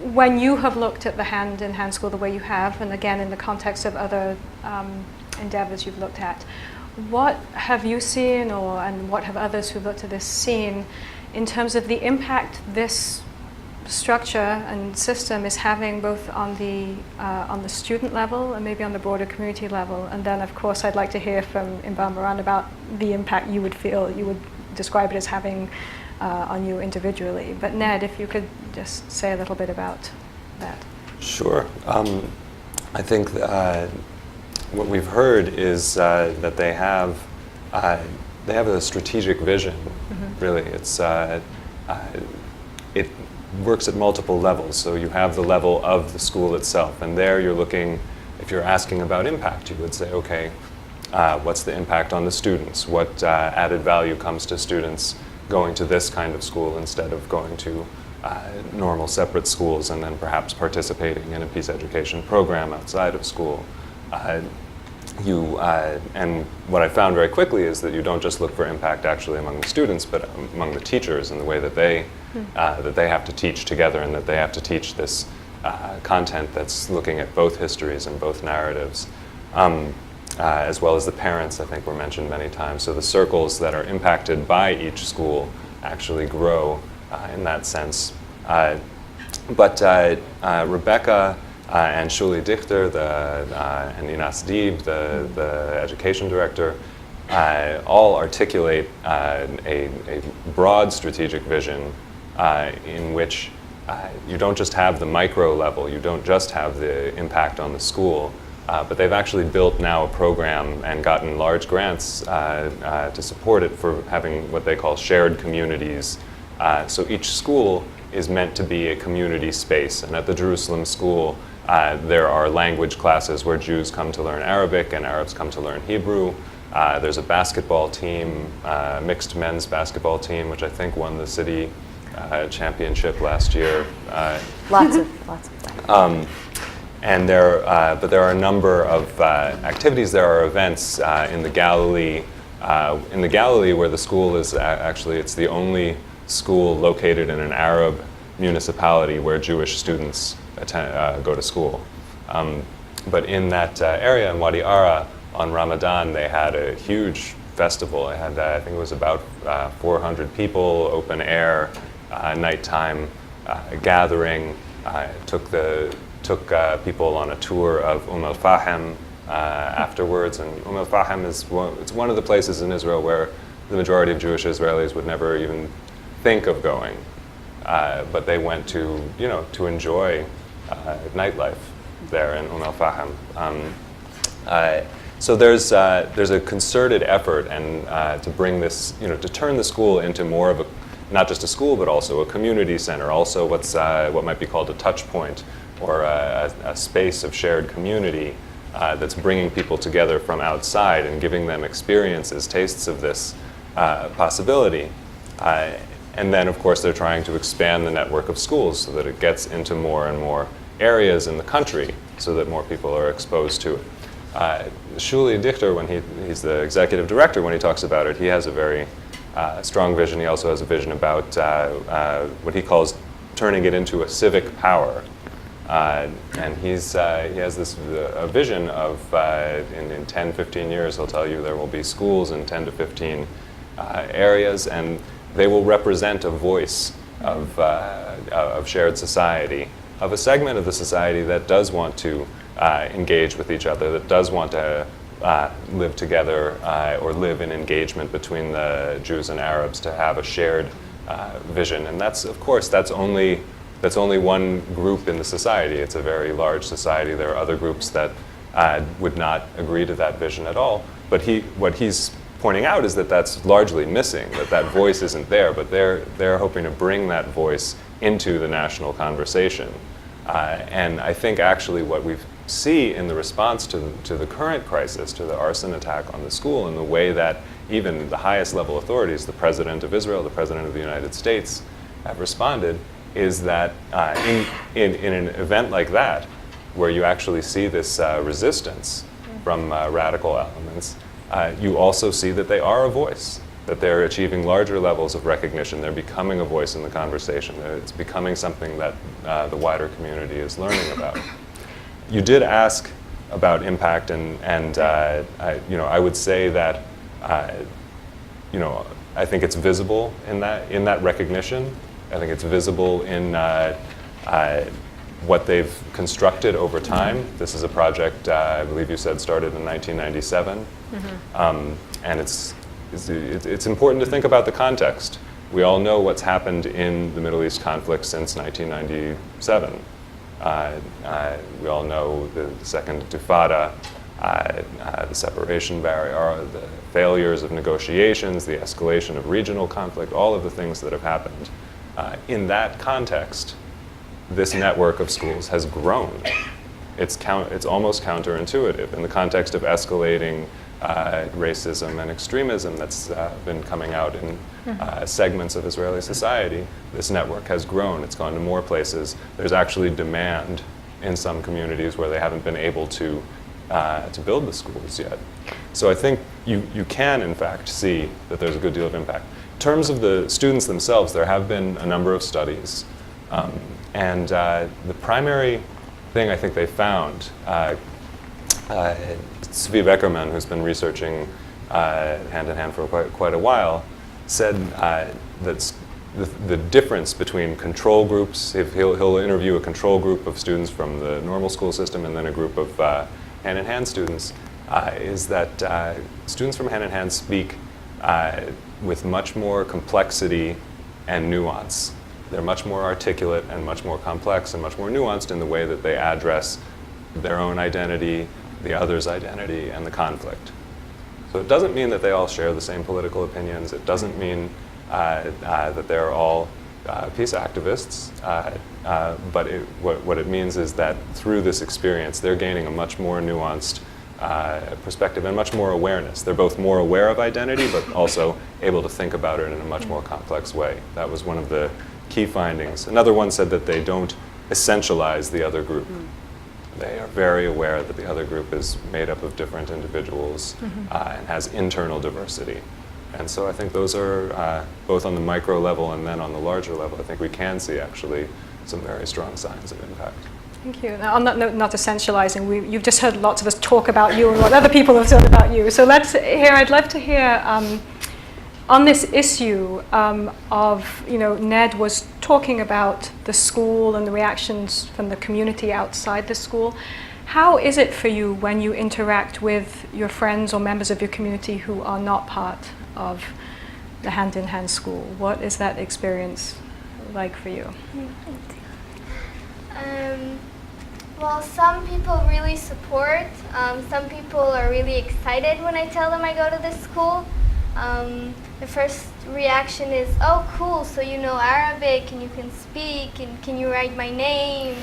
when you have looked at the hand-in-hand school the way you have, and again in the context of other endeavors you've looked at, what have you seen, and what have others who've looked at this seen in terms of the impact this structure and system is having both on the student level and maybe on the broader community level? And then of course I'd like to hear from Inbar Moran about the impact you would describe it as having on you individually. But Ned, if you could just say a little bit about that. Sure. I think what we've heard is that they have a strategic vision. Mm-hmm. Really, it works at multiple levels. So you have the level of the school itself, and there you're looking. If you're asking about impact, you would say, okay, what's the impact on the students? What added value comes to students going to this kind of school instead of going to normal separate schools and then perhaps participating in a peace education program outside of school? And what I found very quickly is that you don't just look for impact actually among the students, but among the teachers and the way that they have to teach together, and that they have to teach this content that's looking at both histories and both narratives, as well as the parents, I think, were mentioned many times. So the circles that are impacted by each school actually grow in that sense. But Rebecca and Shuli Dichter and Inas Deeb, the education director, all articulate a broad strategic vision in which you don't just have the micro level, you don't just have the impact on the school, but they've actually built now a program and gotten large grants to support it for having what they call shared communities. So each school is meant to be a community space, and at the Jerusalem school there are language classes where Jews come to learn Arabic and Arabs come to learn Hebrew. There's a basketball team, mixed men's basketball team, which I think won the city championship last year. Lots of fun. But there are a number of activities. There are events in the Galilee. In the Galilee, where the school is actually, it's the only school located in an Arab municipality where Jewish students go to school. But in that area in Wadi Ara, on Ramadan, they had a huge festival. It had, I think it was about 400 people, open air, nighttime gathering. Took people on a tour of al-Fahim afterwards, and al-Fahim it's one of the places in Israel where the majority of Jewish Israelis would never even think of going, but they went to enjoy nightlife there in al-Fahim. So there's a concerted effort and to bring this, to turn the school into more of a, not just a school, but also a community center, also what might be called a touch point, or a space of shared community that's bringing people together from outside and giving them experiences, tastes of this possibility. And then, of course, they're trying to expand the network of schools so that it gets into more and more areas in the country so that more people are exposed to it. Shuli Dichter, when he's the executive director, when he talks about it, he has a very strong vision. He also has a vision about what he calls turning it into a civic power. And he has this a vision of in 10, 15 years, he'll tell you there will be schools in 10 to 15 areas, and they will represent a voice of shared society, of a segment of the society that does want to engage with each other, that does want to live together or live in engagement between the Jews and Arabs, to have a shared vision. And that's, of course, that's only one group in the society. It's a very large society. There are other groups that would not agree to that vision at all. But what he's pointing out is that that's largely missing, that voice isn't there, but they're hoping to bring that voice into the national conversation. And I think actually what we see in the response to the current crisis, to the arson attack on the school, and the way that even the highest level authorities, the President of Israel, the President of the United States, have responded, is that in an event like that, where you actually see this resistance from radical elements, you also see that they are a voice, that they're achieving larger levels of recognition. They're becoming a voice in the conversation. It's becoming something that the wider community is learning about. You did ask about impact, and I would say that I think it's visible in that recognition. I think it's visible in what they've constructed over time. This is a project I believe you said started in 1997, and it's important to think about the context. We all know what's happened in the Middle East conflict since 1997. We all know the Second Intifada, the separation barrier, the failures of negotiations, the escalation of regional conflict, all of the things that have happened. In that context, this network of schools has grown. It's almost counterintuitive. In the context of escalating racism and extremism that's been coming out in segments of Israeli society, this network has grown. It's gone to more places. There's actually demand in some communities where they haven't been able to build the schools yet. So I think you can, in fact, see that there's a good deal of impact. In terms of the students themselves, there have been a number of studies. And the primary thing I think they found, Zvi Beckerman, who's been researching hand in hand for quite a while, said that the difference between control groups, if he'll interview a control group of students from the normal school system and then a group of hand in hand students, is that students from hand in hand speak with much more complexity and nuance. They're much more articulate and much more complex and much more nuanced in the way that they address their own identity, the other's identity, and the conflict. So it doesn't mean that they all share the same political opinions. It doesn't mean that they're all peace activists. But what it means is that through this experience, they're gaining a much more nuanced perspective and much more awareness. They're both more aware of identity, but also able to think about it in a much more complex way. That was one of the key findings. Another one said that they don't essentialize the other group. They are very aware that the other group is made up of different individuals and has internal diversity. And so I think those are both on the micro level and then on the larger level, I think we can see actually some very strong signs of impact. Thank you. Now, on that note, not essentializing, you've just heard lots of us talk about you and what other people have said about you. So I'd love to hear on this issue of, Ned was talking about the school and the reactions from the community outside the school. How is it for you when you interact with your friends or members of your community who are not part of the hand-in-hand school? What is that experience like for you? Well, some people really support. Some people are really excited when I tell them I go to this school. The first reaction is, oh, cool, so you know Arabic and you can speak and can you write my name?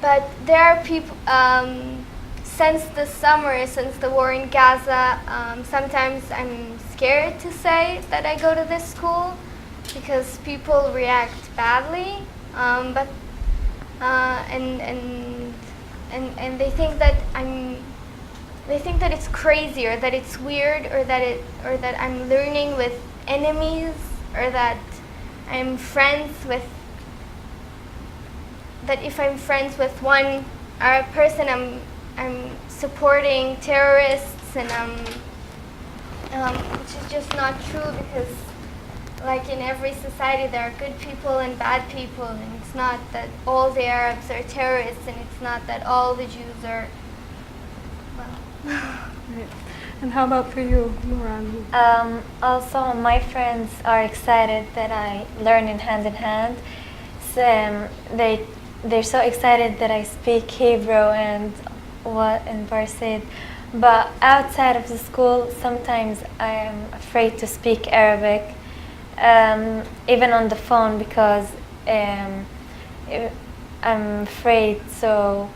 But there are people, since the summer, since the war in Gaza, sometimes I'm scared to say that I go to this school because people react badly, and they think that they think that it's crazy or that it's weird or that I'm learning with enemies or that I'm friends with, that if I'm friends with one Arab person, I'm supporting terrorists, and which is just not true, because like in every society there are good people and bad people, and it's not that all the Arabs are terrorists, and it's not that all the Jews are, well. Right. And how about for you, Moran? Also, my friends are excited that I learn in hand. So, they're so excited that I speak Hebrew and what Inbar said. But outside of the school, sometimes I am afraid to speak Arabic, even on the phone, because I'm afraid. So,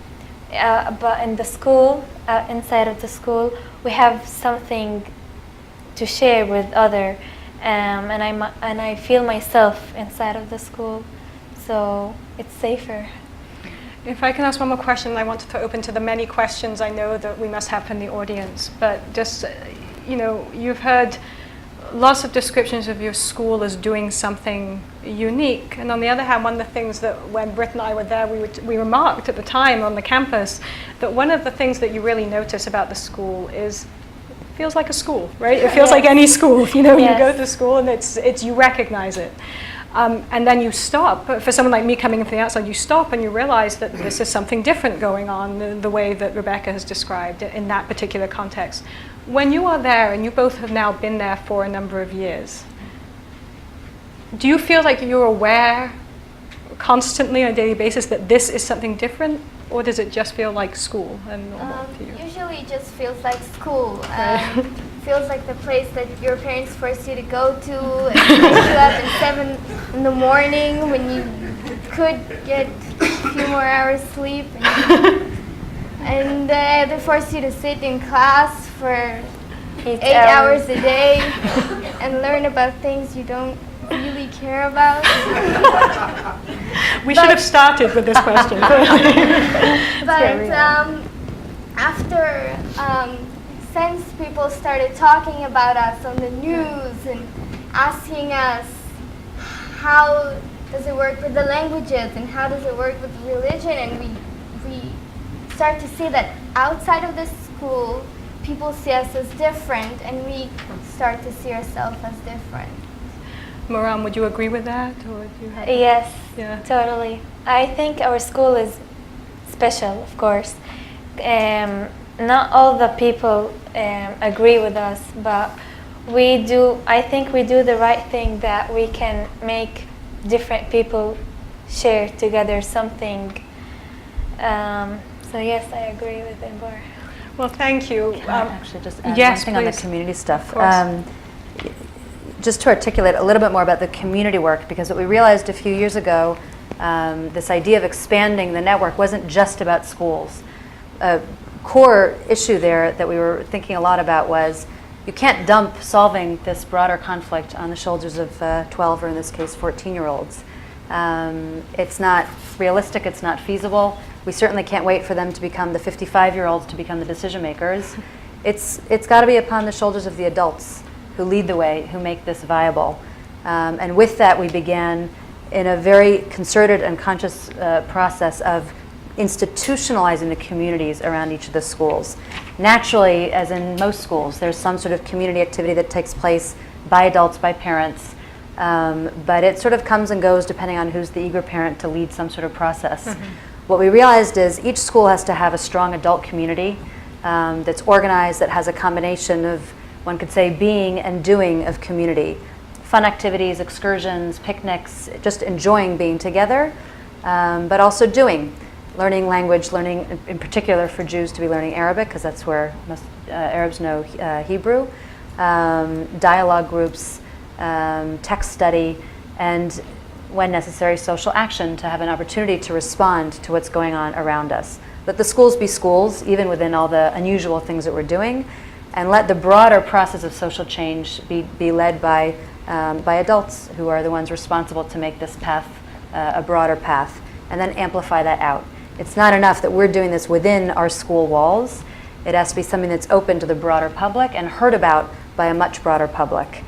but in the school, inside of the school, we have something to share with other, and I feel myself inside of the school, so it's safer. If I can ask one more question, I want to throw open to the many questions I know that we must have from the audience. But just, you've heard lots of descriptions of your school as doing something unique. And on the other hand, one of the things that when Britt and I were there, we remarked at the time on the campus that one of the things that you really notice about the school is it feels like a school, right? It feels like any school. You go to school and it's you recognize it. And then you stop. For someone like me coming in from the outside, you stop and you realize that this is something different going on, the way that Rebecca has described it in that particular context. When you are there, and you both have now been there for a number of years, do you feel like you're aware constantly on a daily basis that this is something different? Or does it just feel like school and normal to you? Usually it just feels like school. Feels like the place that your parents force you to go to and wake you up at 7 in the morning when you could get a few more hours sleep. And they force you to sit in class for 8 hours a day and learn about things you don't really care about. We should have started with this question. After since people started talking about us on the news and asking us how does it work with the languages and how does it work with religion, and we start to see that outside of the school people see us as different, and we start to see ourselves as different. Moran, would you agree with that? Or do you have Yes, Yeah. totally. I think our school is special, of course. Not all the people agree with us, but I think we do the right thing, that we can make different people share together something. So yes, I agree with Inbar. Well, thank you. Can I actually just add yes, one thing on the please. community stuff? Of course. Just to articulate a little bit more about the community work, because what we realized a few years ago, this idea of expanding the network wasn't just about schools. A core issue there that we were thinking a lot about was you can't dump solving this broader conflict on the shoulders of 12, or in this case 14-year-olds. It's not realistic, it's not feasible. We certainly can't wait for them to become the 55-year-olds to become the decision makers. It's got to be upon the shoulders of the adults who lead the way, who make this viable. And with that, we began in a very concerted and conscious process of institutionalizing the communities around each of the schools. Naturally, as in most schools, there's some sort of community activity that takes place by adults, by parents, but it sort of comes and goes depending on who's the eager parent to lead some sort of process. Mm-hmm. What we realized is each school has to have a strong adult community that's organized, that has a combination of, one could say, being and doing of community. Fun activities, excursions, picnics, just enjoying being together, but also doing. Learning language, learning in particular for Jews to be learning Arabic, because that's where most Arabs know Hebrew. Dialogue groups, text study, and when necessary, social action to have an opportunity to respond to what's going on around us. Let the schools be schools, even within all the unusual things that we're doing, and let the broader process of social change be led by adults who are the ones responsible to make this path a broader path, and then amplify that out. It's not enough that we're doing this within our school walls. It has to be something that's open to the broader public and heard about by a much broader public.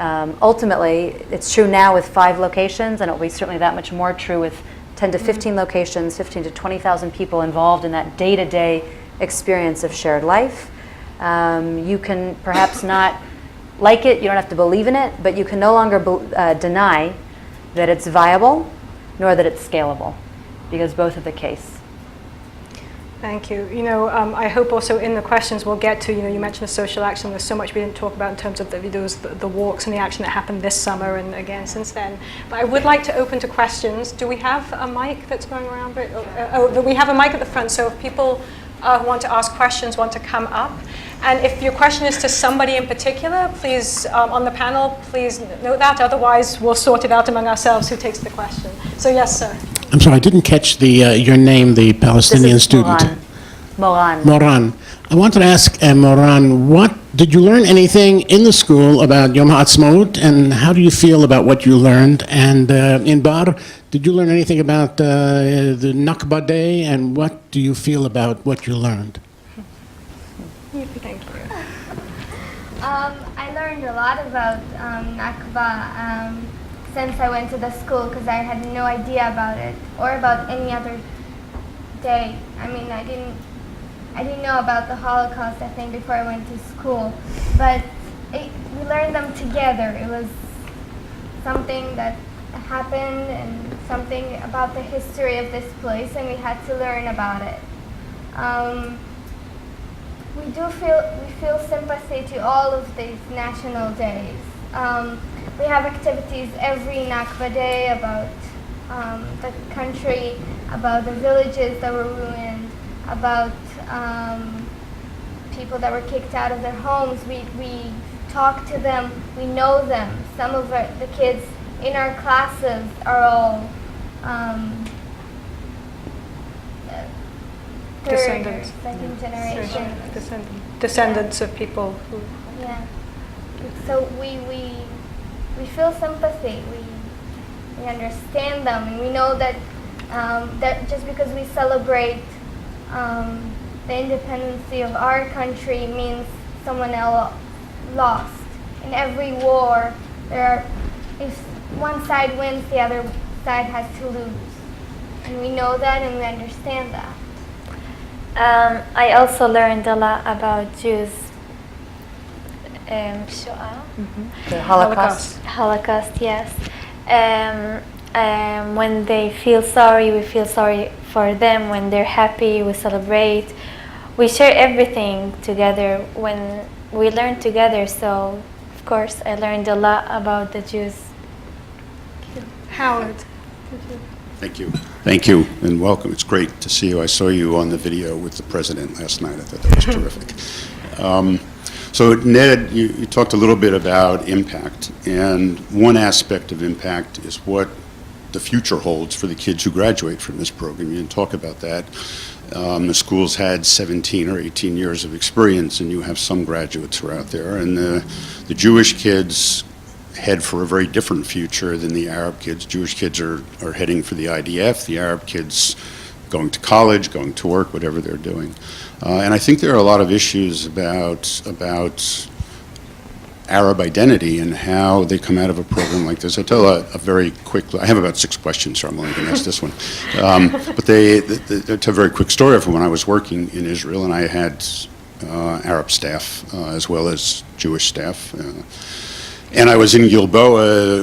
Ultimately, it's true now with 5 locations, and it'll be certainly that much more true with 10 to 15 locations, 15 to 20,000 people involved in that day-to-day experience of shared life. You can perhaps not like it, you don't have to believe in it, but you can no longer deny that it's viable, nor that it's scalable, because both are the case. Thank you. I hope also in the questions we'll get to, you mentioned the social action. There's so much we didn't talk about in terms of the walks and the action that happened this summer and again since then. But I would like to open to questions. Do we have a mic that's going around? We have a mic at the front, so if people want to ask questions want to come up. And if your question is to somebody in particular, please, on the panel, please note that. Otherwise, we'll sort it out among ourselves who takes the question. So yes, sir. I'm sorry, I didn't catch your name, the Palestinian student. Moran. Moran. I wanted to ask Moran, did you learn anything in the school about Yom HaAtzmaut, and how do you feel about what you learned? And in Bar, did you learn anything about the Nakba Day, and what do you feel about what you learned? Thank you. I learned a lot about Nakba since I went to the school, because I had no idea about it or about any other day. I mean, I didn't know about the Holocaust, I think, before I went to school. But we learned them together. It was something that happened and something about the history of this place, and we had to learn about it. We feel sympathy to all of these national days. We have activities every Nakba Day about the country, about the villages that were ruined, about people that were kicked out of their homes. We talk to them, we know them. Some of the kids in our classes are all third or Descendants. second generation. Descendants of people who... Yeah. So we feel sympathy. We understand them, and we know that that just because we celebrate the independence of our country means someone else lost. In every war, if one side wins, the other side has to lose, and we know that, and we understand that. I also learned a lot about Jews. Shoah. The Holocaust. Holocaust, yes. When they feel sorry, we feel sorry for them. When they're happy, we celebrate. We share everything together when we learn together. So, of course, I learned a lot about the Jews. Howard. Thank you. Thank you, and welcome. It's great to see you. I saw you on the video with the president last night. I thought that was terrific. So, Ned, you talked a little bit about impact, and one aspect of impact is what the future holds for the kids who graduate from this program. You didn't talk about that. The school's had 17 or 18 years of experience, and you have some graduates who are out there, and the Jewish kids head for a very different future than the Arab kids. Jewish kids are heading for the IDF, the Arab kids going to college, going to work, whatever they're doing. And I think there are a lot of issues about Arab identity and how they come out of a program like this. I'll tell a very quick, I have about 6 questions, so I'm only going to ask this one. But it's a very quick story from when I was working in Israel, and I had Arab staff as well as Jewish staff. And I was in Gilboa.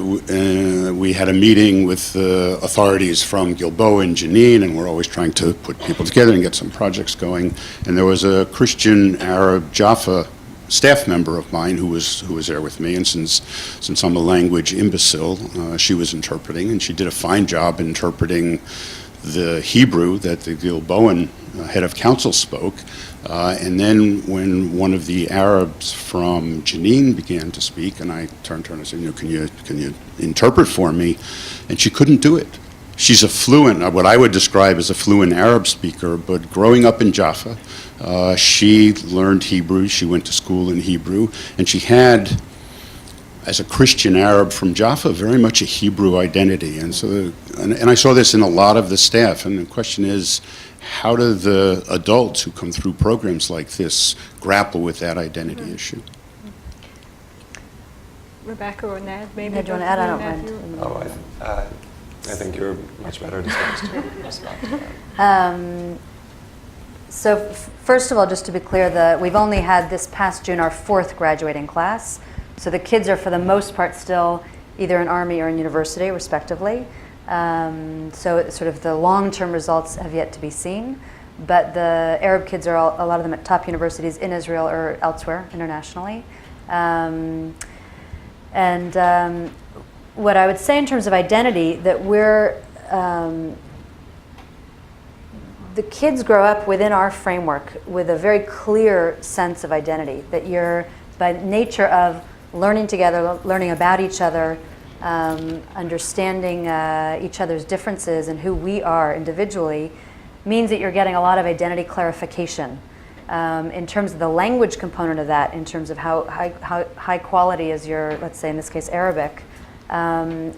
We had a meeting with authorities from Gilboa and Jenin, and we're always trying to put people together and get some projects going. And there was a Christian Arab Jaffa staff member of mine who was there with me. And since I'm a language imbecile, she was interpreting, and she did a fine job interpreting the Hebrew that the Gilboan head of council spoke. And then when one of the Arabs from Jenin began to speak, and I turned to her and I said, can you interpret for me? And she couldn't do it. She's a fluent, what I would describe as a fluent Arab speaker, but growing up in Jaffa, she learned Hebrew, she went to school in Hebrew, and she had, as a Christian Arab from Jaffa, very much a Hebrew identity. And so, and I saw this in a lot of the staff, and the question is, how do the adults who come through programs like this grapple with that identity issue? Rebecca or Ned, maybe. Ned, do you want to add? I don't mind. Oh, I think you're much better disposed to respond to that. So first of all, just to be clear, we've only had this past June our 4th graduating class. So the kids are for the most part still either in Army or in university, respectively. So sort of the long-term results have yet to be seen. But the Arab kids are a lot of them at top universities in Israel or elsewhere internationally. What I would say in terms of identity, that we're the kids grow up within our framework with a very clear sense of identity, that you're, by nature of learning together, learning about each other, understanding each other's differences and who we are individually, means that you're getting a lot of identity clarification. In terms of the language component of that, in terms of how high quality is your, let's say in this case, Arabic,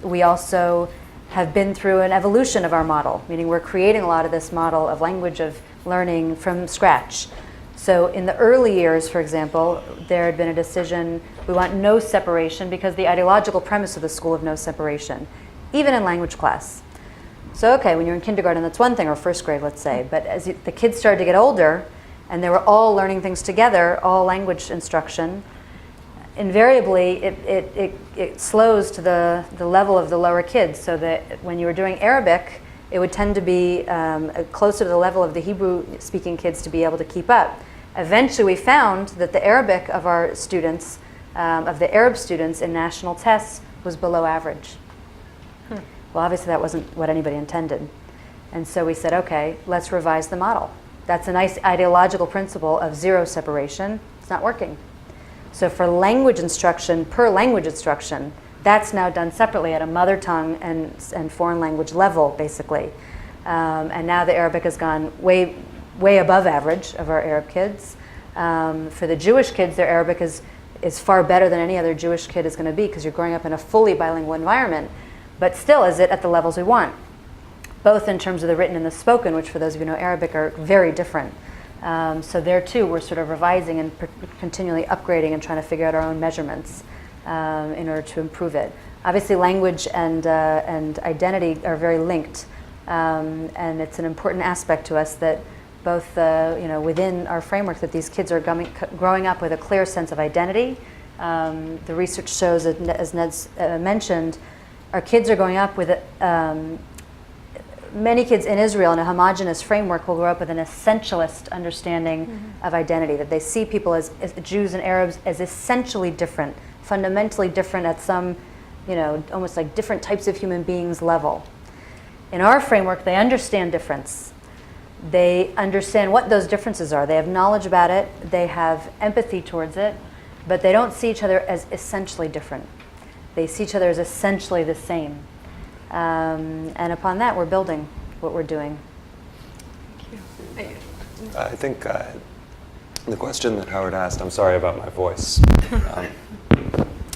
we also have been through an evolution of our model, meaning we're creating a lot of this model of language of learning from scratch. So in the early years, for example, there had been a decision, we want no separation because the ideological premise of the school of no separation, even in language class. So okay, when you're in kindergarten, that's one thing, or first grade, let's say, but as the kids started to get older, and they were all learning things together, all language instruction, invariably it slows to the level of the lower kids, so that when you were doing Arabic, it would tend to be closer to the level of the Hebrew-speaking kids to be able to keep up. Eventually we found that the Arabic of our students, of the Arab students in national tests, was below average. Well, obviously that wasn't what anybody intended. And so we said, okay, let's revise the model. That's a nice ideological principle of zero separation. It's not working. So for language instruction, per language instruction, that's now done separately at a mother tongue and foreign language level, basically. And now the Arabic has gone way above average of our Arab kids. For the Jewish kids, their Arabic is far better than any other Jewish kid is going to be, because you're growing up in a fully bilingual environment. But still, is it at the levels we want? Both in terms of the written and the spoken, which for those of you who know Arabic are very different. So there too, we're sort of revising and continually upgrading and trying to figure out our own measurements in order to improve it. Obviously, language and identity are very linked, and it's an important aspect to us that both within our framework that these kids are growing up with a clear sense of identity. The research shows, as Ned's mentioned, our kids are growing up with many kids in Israel in a homogenous framework will grow up with an essentialist understanding of identity, that they see people as Jews and Arabs as essentially different, fundamentally different at some, almost like different types of human beings level. In our framework, they understand difference. They understand what those differences are. They have knowledge about it. They have empathy towards it, but they don't see each other as essentially different. They see each other as essentially the same. And upon that, we're building what we're doing. Thank you. I think the question that Howard asked, I'm sorry about my voice.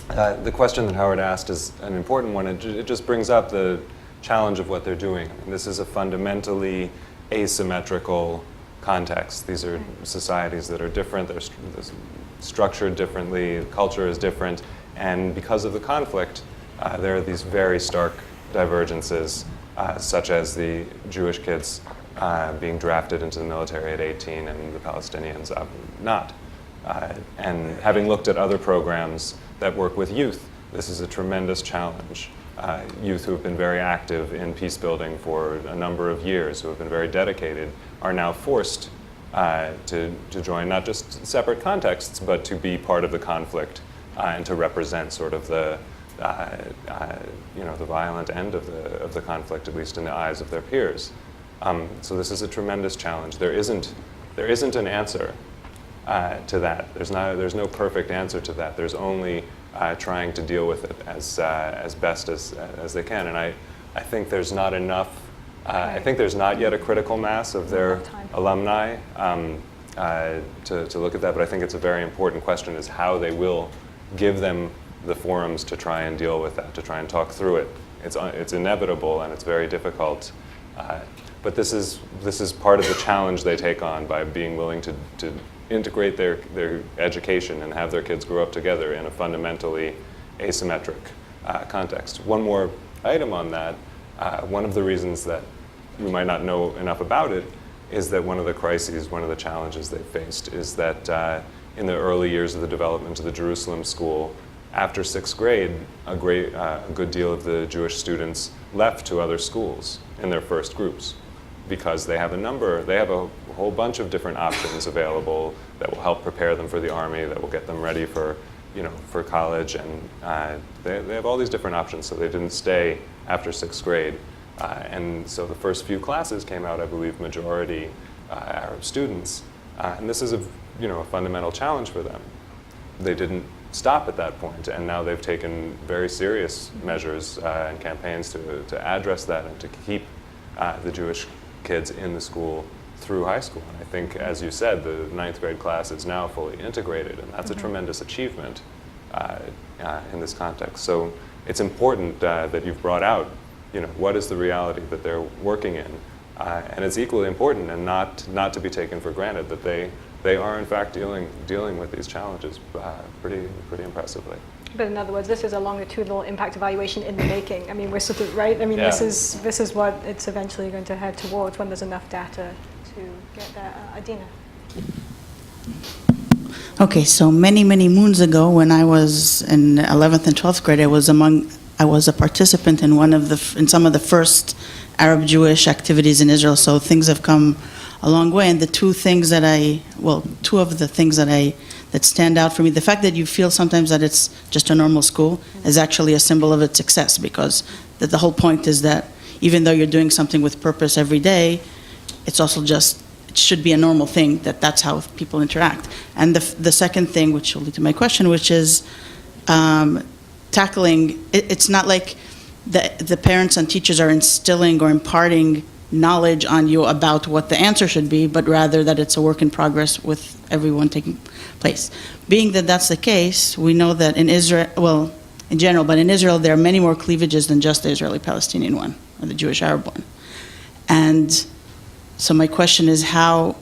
The question that Howard asked is an important one. It just brings up the challenge of what they're doing. I mean, this is a fundamentally asymmetrical context. These are societies that are different, they're structured differently, culture is different, and because of the conflict, there are these very stark divergences, such as the Jewish kids being drafted into the military at 18 and the Palestinians not. And having looked at other programs that work with youth, this is a tremendous challenge. Youth who have been very active in peace building for a number of years, who have been very dedicated, are now forced to join not just separate contexts, but to be part of the conflict and to represent sort of the violent end of the conflict, at least in the eyes of their peers. So this is a tremendous challenge. There isn't an answer to that. There's no perfect answer to that. There's only trying to deal with it as best as they can. And I think there's not enough. I think there's not yet a critical mass of their alumni to look at that. But I think it's a very important question: is how they will give them the forums to try and deal with that, to try and talk through it. It's inevitable and it's very difficult. But this is part of the challenge they take on by being willing to integrate their education and have their kids grow up together in a fundamentally asymmetric context. One more item on that. One of the reasons that we might not know enough about it is that one of the crises, one of the challenges they faced is that in the early years of the development of the Jerusalem school, after 6th grade, a good deal of the Jewish students left to other schools in their first groups because they have a whole bunch of different options available that will help prepare them for the army, that will get them ready for college, and they have all these different options, so they didn't stay after 6th grade. And so the first few classes came out, I believe, majority Arab students. And this is a fundamental challenge for them. They didn't stop at that point, and now they've taken very serious measures and campaigns to address that and to keep the Jewish kids in the school through high school. And I think, as you said, the 9th grade class is now fully integrated, and that's a tremendous achievement in this context. So it's important that you've brought out, what is the reality that they're working in, and it's equally important and not to be taken for granted that they are in fact dealing with these challenges pretty impressively. But in other words, this is a longitudinal impact evaluation in the making. I mean, we're sort of, right? I mean, Yeah. this is what it's eventually going to head towards when there's enough data to get there. Adina. Okay, so many moons ago, when I was in 11th and 12th grade, I was a participant in some of the first Arab Jewish activities in Israel. So things have come a long way, and two of the things that stand out for me, the fact that you feel sometimes that it's just a normal school is actually a symbol of its success, because the whole point is that even though you're doing something with purpose every day, it's also it should be a normal thing, that's how people interact. And the second thing, which will lead to my question, which is tackling, it's not like the parents and teachers are instilling or imparting knowledge on you about what the answer should be, but rather that it's a work in progress with everyone taking place. Being that that's the case, we know that in Israel, well, in general, but in Israel there are many more cleavages than just the Israeli-Palestinian one, or the Jewish-Arab one. And so my question is how,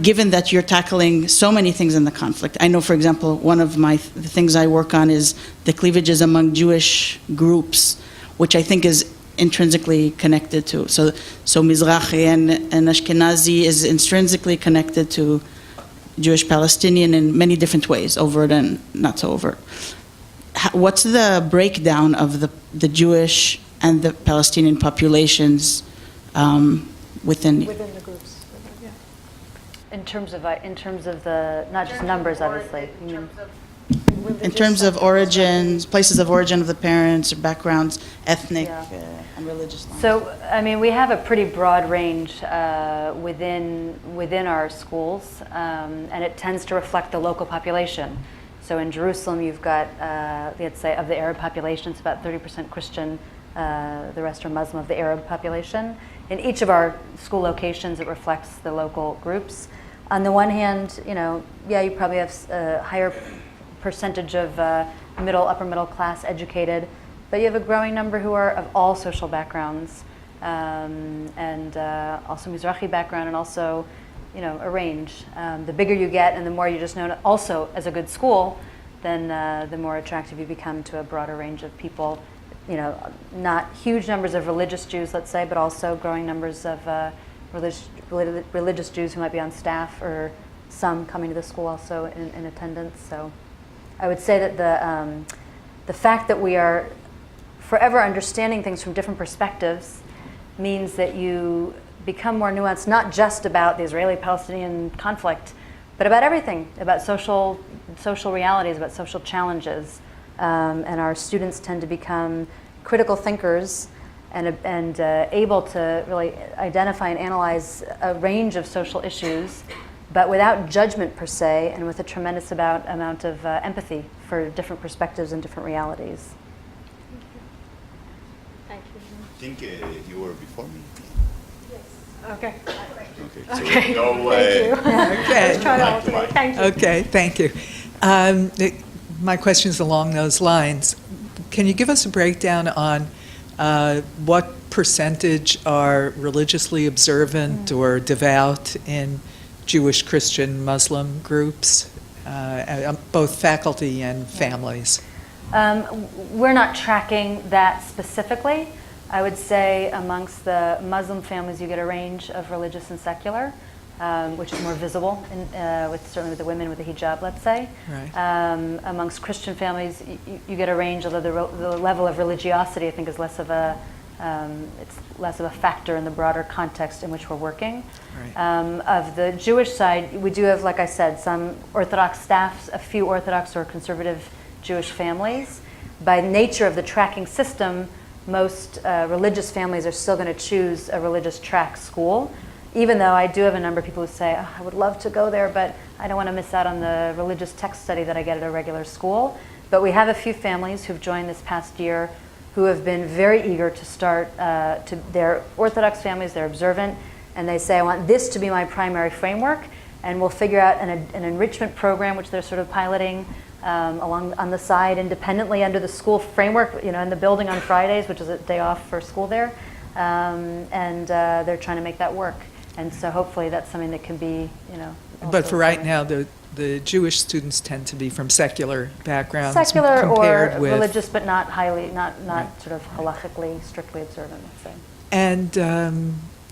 given that you're tackling so many things in the conflict, I know, for example, one of the things I work on is the cleavages among Jewish groups, which I think is intrinsically connected to. So Mizrahi and Ashkenazi is intrinsically connected to Jewish Palestinian in many different ways, overt and not so overt. What's the breakdown of the Jewish and the Palestinian populations within Within the groups. Yeah. In terms of the, not just numbers, obviously. in terms of origins, places of origin of the parents, backgrounds, ethnic and religious lines? So, I mean, we have a pretty broad range within our schools, and it tends to reflect the local population. So in Jerusalem, you've got, let's say, of the Arab population, it's about 30% Christian, the rest are Muslim of the Arab population. In each of our school locations, it reflects the local groups. On the one hand, you probably have a higher percentage of upper middle class educated, but you have a growing number who are of all social backgrounds, and also Mizrahi background, and also, a range. The bigger you get and the more you're just known also as a good school, then the more attractive you become to a broader range of people. Not huge numbers of religious Jews, let's say, but also growing numbers of religious Jews who might be on staff, or some coming to the school also in attendance. So I would say that the fact that we are forever understanding things from different perspectives means that you become more nuanced, not just about the Israeli-Palestinian conflict, but about everything, about social realities, about social challenges. And our students tend to become critical thinkers and able to really identify and analyze a range of social issues, but without judgment per se, and with a tremendous amount of empathy for different perspectives and different realities. Thank you. I think you were before me. Okay. Okay. So Okay. go Thank you. Okay. Let's try to alternate. Thank you. Okay, thank you. My question is along those lines. Can you give us a breakdown on what percentage are religiously observant or devout in Jewish, Christian, Muslim groups, both faculty and families? We're not tracking that specifically. I would say amongst the Muslim families, you get a range of religious and secular, which is more visible, certainly with the women with the hijab, let's say. Right. Amongst Christian families, you get a range, although the level of religiosity, I think, is less of a factor in the broader context in which we're working. Right. Of the Jewish side, we do have, like I said, some Orthodox staffs, a few Orthodox or conservative Jewish families. By nature of the tracking system, most religious families are still going to choose a religious track school, even though I do have a number of people who say, oh, I would love to go there, but I don't want to miss out on the religious text study that I get at a regular school. But we have a few families who've joined this past year who have been very eager to start, they're Orthodox families, they're observant, and they say, I want this to be my primary framework, and we'll figure out an enrichment program, which they're sort of piloting on the side independently under the school framework, in the building on Fridays, which is a day off for school there, and they're trying to make that work. And so hopefully that's something that can be, But for right now, the Jewish students tend to be from secular backgrounds secular compared or with religious, but not sort of halachically strictly observant, let's say. And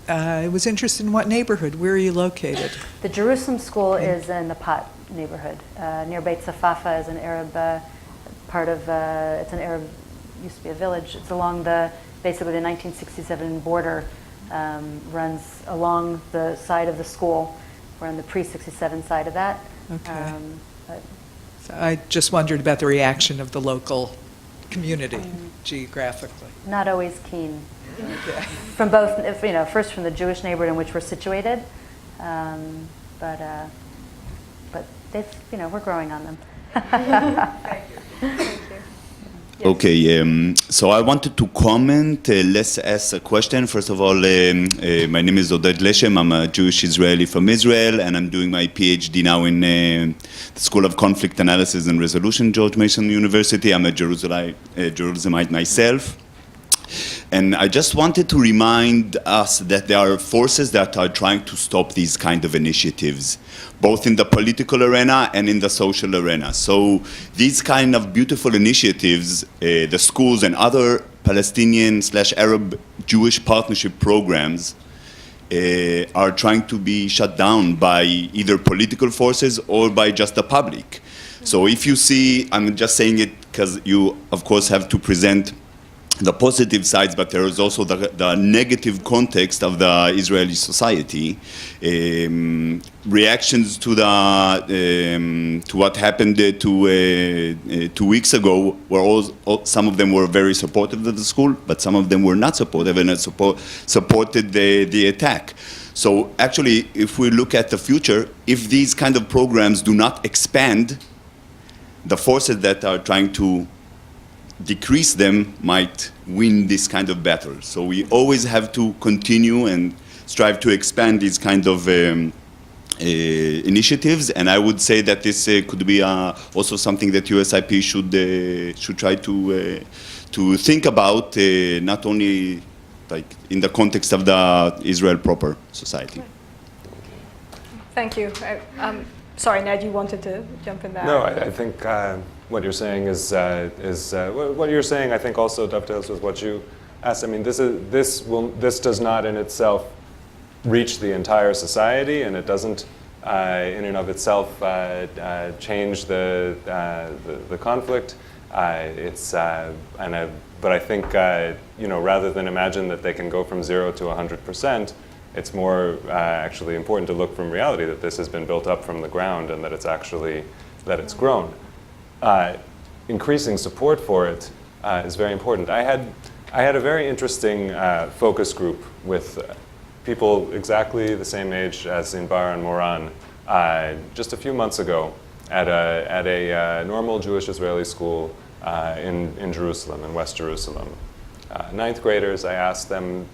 I was interested in what neighborhood. Where are you located? The Jerusalem school is in the Pat neighborhood, near Beit Safafa, is an Arab part of. It's an Arab, used to be a village. It's along basically the 1967 border, runs along the side of the school. We're on the pre-67 side of that. Okay. So I just wondered about the reaction of the local community geographically. Not always keen. Okay. From both, first from the Jewish neighborhood in which we're situated, but they've, we're growing on them. Okay, so I wanted to comment. Let's ask a question. First of all, my name is Oded Leshem. I'm a Jewish Israeli from Israel, and I'm doing my PhD now in the School of Conflict Analysis and Resolution, George Mason University. I'm a Jerusalemite myself. And I just wanted to remind us that there are forces that are trying to stop these kind of initiatives, both in the political arena and in the social arena. So these kind of beautiful initiatives, the schools and other Palestinian/Arab Jewish partnership programs are trying to be shut down by either political forces or by just the public. So if you see, I'm just saying it because you, of course, have to present the positive sides, but there is also the negative context of the Israeli society. Reactions to what happened 2 weeks ago were some of them were very supportive of the school, but some of them were not supportive and supported the attack. So actually, if we look at the future, if these kind of programs do not expand, the forces that are trying to decrease them might win this kind of battle. So we always have to continue and strive to expand these kind of initiatives. And I would say that this could be also something that USIP should try to think about, not only like in the context of the Israel proper society. Thank you. Sorry, Ned, you wanted to jump in there. No, I think what you're saying is what you're saying. I think also dovetails with what you asked. I mean, this does not in itself reach the entire society, and it doesn't in and of itself change the conflict. But I think rather than imagine that they can go from 0 to 100%. It's more actually important to look from reality that this has been built up from the ground and that it's grown. Increasing support for it is very important. I had a very interesting focus group with people exactly the same age as Inbar and Moran just a few months ago at a normal Jewish Israeli school in Jerusalem, in West Jerusalem. Ninth graders, I asked them,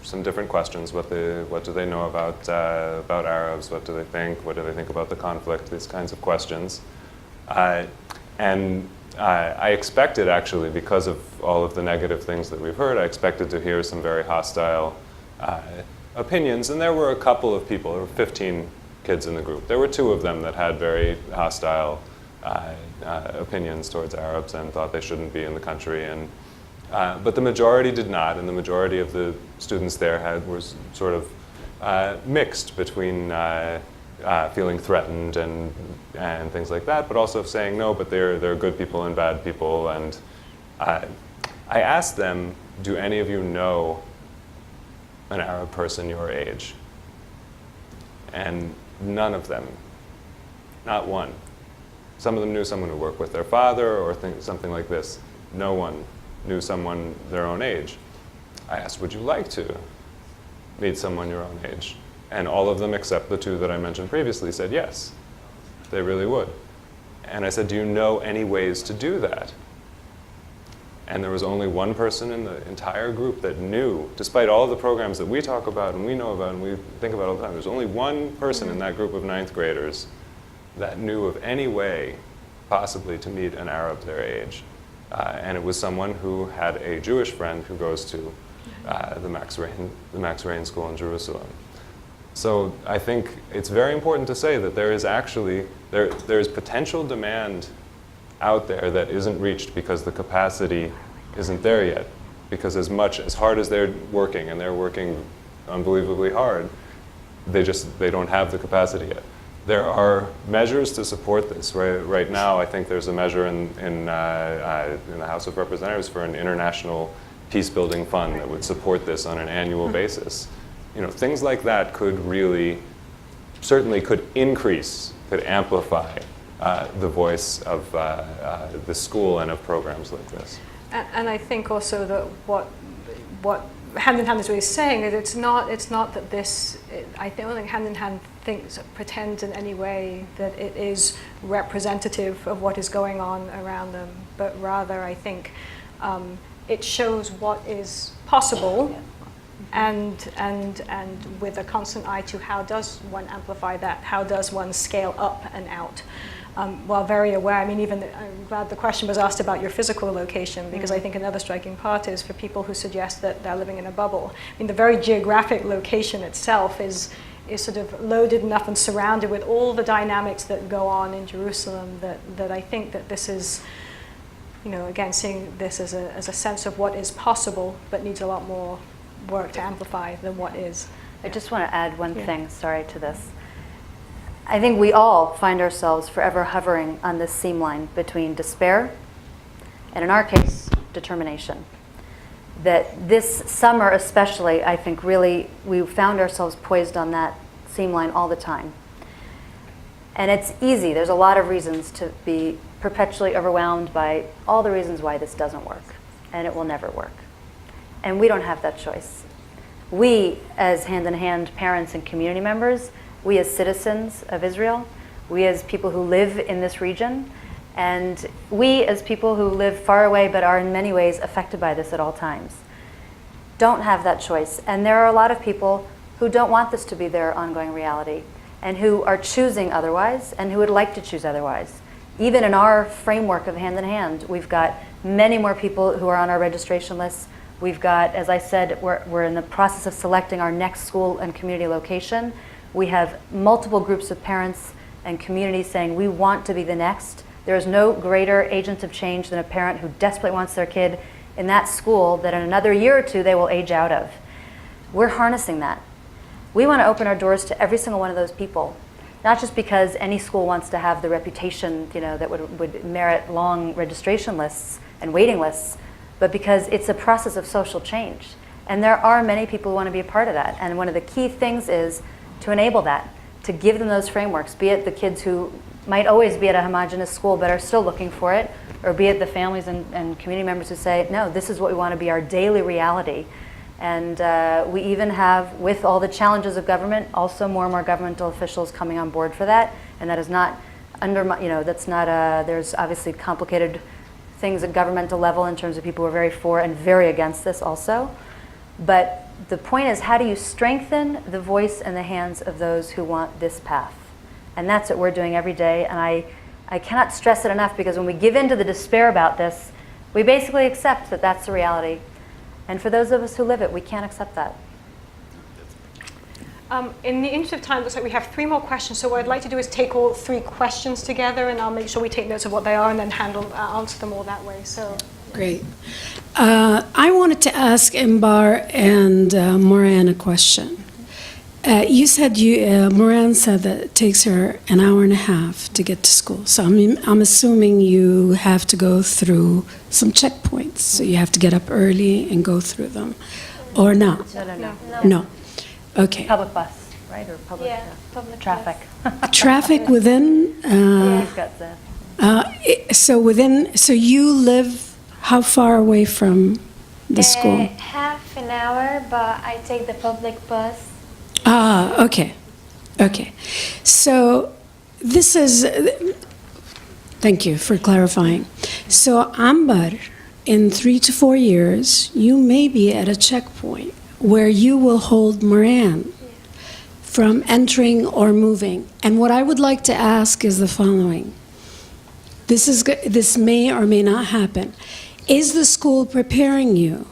some different questions. What do they know about Arabs? What do they think? What do they think about the conflict? These kinds of questions. And I expected, actually, because of all of the negative things that we've heard, I expected to hear some very hostile opinions. And there were a couple of people. There were 15 kids in the group. There were 2 of them that had very hostile opinions towards Arabs and thought they shouldn't be in the country. But the majority did not, and the majority of the students there was sort of mixed between feeling threatened and things like that, but also saying no, but there are good people and bad people. And I asked them, do any of you know an Arab person your age? And none of them, not one. Some of them knew someone who worked with their father or something like this. No one knew someone their own age. I asked, would you like to meet someone your own age? And all of them, except the two that I mentioned previously, said yes, they really would. And I said, do you know any ways to do that? And there was only one person in the entire group that knew, despite all of the programs that we talk about and we know about and we think about all the time, there's only one person in that group of 9th graders that knew of any way possibly to meet an Arab their age. And it was someone who had a Jewish friend who goes to the Max Rehn School in Jerusalem. So I think it's very important to say that there is actually, there is potential demand out there that isn't reached because the capacity isn't there yet. Because as hard as they're working, and they're working unbelievably hard, they don't have the capacity yet. There are measures to support this. Right now, I think there's a measure in the House of Representatives for an international peace-building fund that would support this on an annual basis. You know, things like that could really, certainly could increase, could amplify the voice of the school and of programs like this. And I think also that what Hand in Hand is really saying is it's not that this, I don't think Hand in Hand pretends in any way that it is representative of what is going on around them, but rather I think it shows what is possible. And with a constant eye to how does one amplify that? How does one scale up and out? While very aware, I mean, even I'm glad the question was asked about your physical location, because I think another striking part is for people who suggest that they're living in a bubble. I mean, the very geographic location itself is sort of loaded enough and surrounded with all the dynamics that go on in Jerusalem that I think that this is, you know, again, seeing this as a sense of what is possible, but needs a lot more work to amplify than what is. I just want to add one thing, sorry, to this. I think we all find ourselves forever hovering on this seam line between despair and, in our case, determination. That this summer especially, I think really we found ourselves poised on that seam line all the time. And it's easy, there's a lot of reasons to be perpetually overwhelmed by all the reasons why this doesn't work, and it will never work. And we don't have that choice. We, as hand-in-hand parents and community members, we as citizens of Israel, we as people who live in this region, and we as people who live far away but are in many ways affected by this at all times, don't have that choice. And there are a lot of people who don't want this to be their ongoing reality, and who are choosing otherwise, and who would like to choose otherwise. Even in our framework of hand-in-hand, we've got many more people who are on our registration lists. We've got, as I said, we're in the process of selecting our next school and community location. We have multiple groups of parents and communities saying we want to be the next. There is no greater agent of change than a parent who desperately wants their kid in that school that in another year or two they will age out of. We're harnessing that. We want to open our doors to every single one of those people, not just because any school wants to have the reputation, you know, that would merit long registration lists and waiting lists, but because it's a process of social change. And there are many people who want to be a part of that. And one of the key things is to enable that, to give them those frameworks, be it the kids who might always be at a homogenous school but are still looking for it, or be it the families and community members who say, no, this is what we want to be our daily reality. And we even have, with all the challenges of government, also more and more governmental officials coming on board for that. And that is not that's not, there's obviously complicated things at governmental level in terms of people who are very for and very against this also. But the point is, how do you strengthen the voice and the hands of those who want this path? And that's what we're doing every day. And I cannot stress it enough, because when we give in to the despair about this, we basically accept that that's the reality. And for those of us who live it, we can't accept that. In the interest of time, it looks like we have 3 more questions. So what I'd like to do is take all 3 questions together, and I'll make sure we take notes of what they are and then answer them all that way. So. Great. I wanted to ask Imbar and Moran a question. You said Moran said that it takes her an hour and a half to get to school. So I'm assuming you have to go through some checkpoints. So you have to get up early and go through them, or not? No. Okay. Public bus, right, or public, public traffic. Traffic within. He's got that. So you live How far away from the school? Half an hour, but I take the public bus. Ah, okay. Okay. So this is, thank you for clarifying. So Ambar, in 3 to 4 years, you may be at a checkpoint where you will hold Moran from entering or moving. And what I would like to ask is the following. This may or may not happen. Is the school preparing you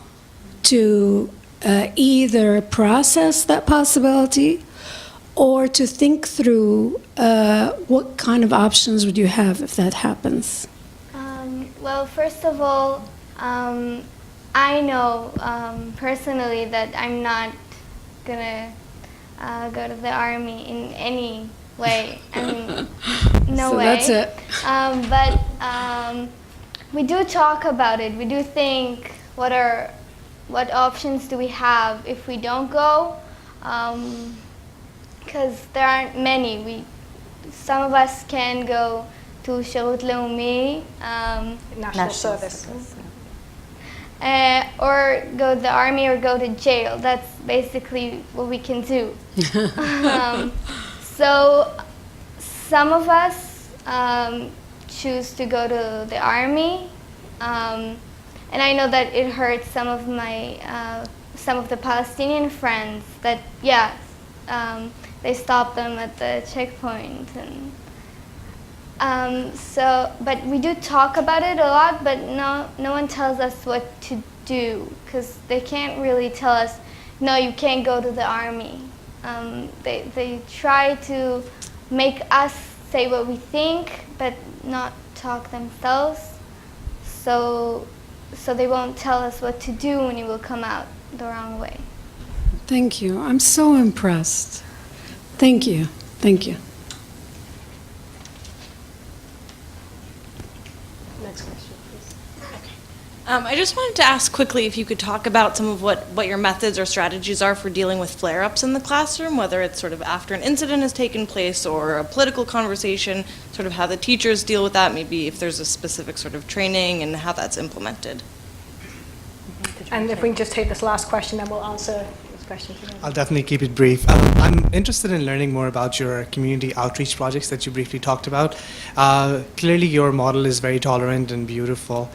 to either process that possibility or to think through what kind of options would you have if that happens? Well, first of all, I know personally that I'm not gonna go to the army in any way. I mean, no So way. that's it. But we do talk about it. We do think what options do we have if we don't go? Because there aren't many. Some of us can go to Shirut Leumi, National service. or go to the army or go to jail. That's basically what we can do. So some of us choose to go to the army, and I know that it hurts some of the Palestinian friends that they stop them at the checkpoint, and but we do talk about it a lot, but no one tells us what to do, because they can't really tell us, no, you can't go to the army. They try to make us say what we think, but not talk themselves. So they won't tell us what to do when you will come out the wrong way. Thank you. I'm so impressed. Thank you. Thank you. Next question, please. I just wanted to ask quickly if you could talk about some of what your methods or strategies are for dealing with flare-ups in the classroom, whether it's sort of after an incident has taken place or a political conversation, sort of how the teachers deal with that, maybe if there's a specific sort of training and how that's implemented. And if we can just take this last question, then we'll answer this question. I'll definitely keep it brief. I'm interested in learning more about your community outreach projects that you briefly talked about. Clearly, your model is very tolerant and beautiful.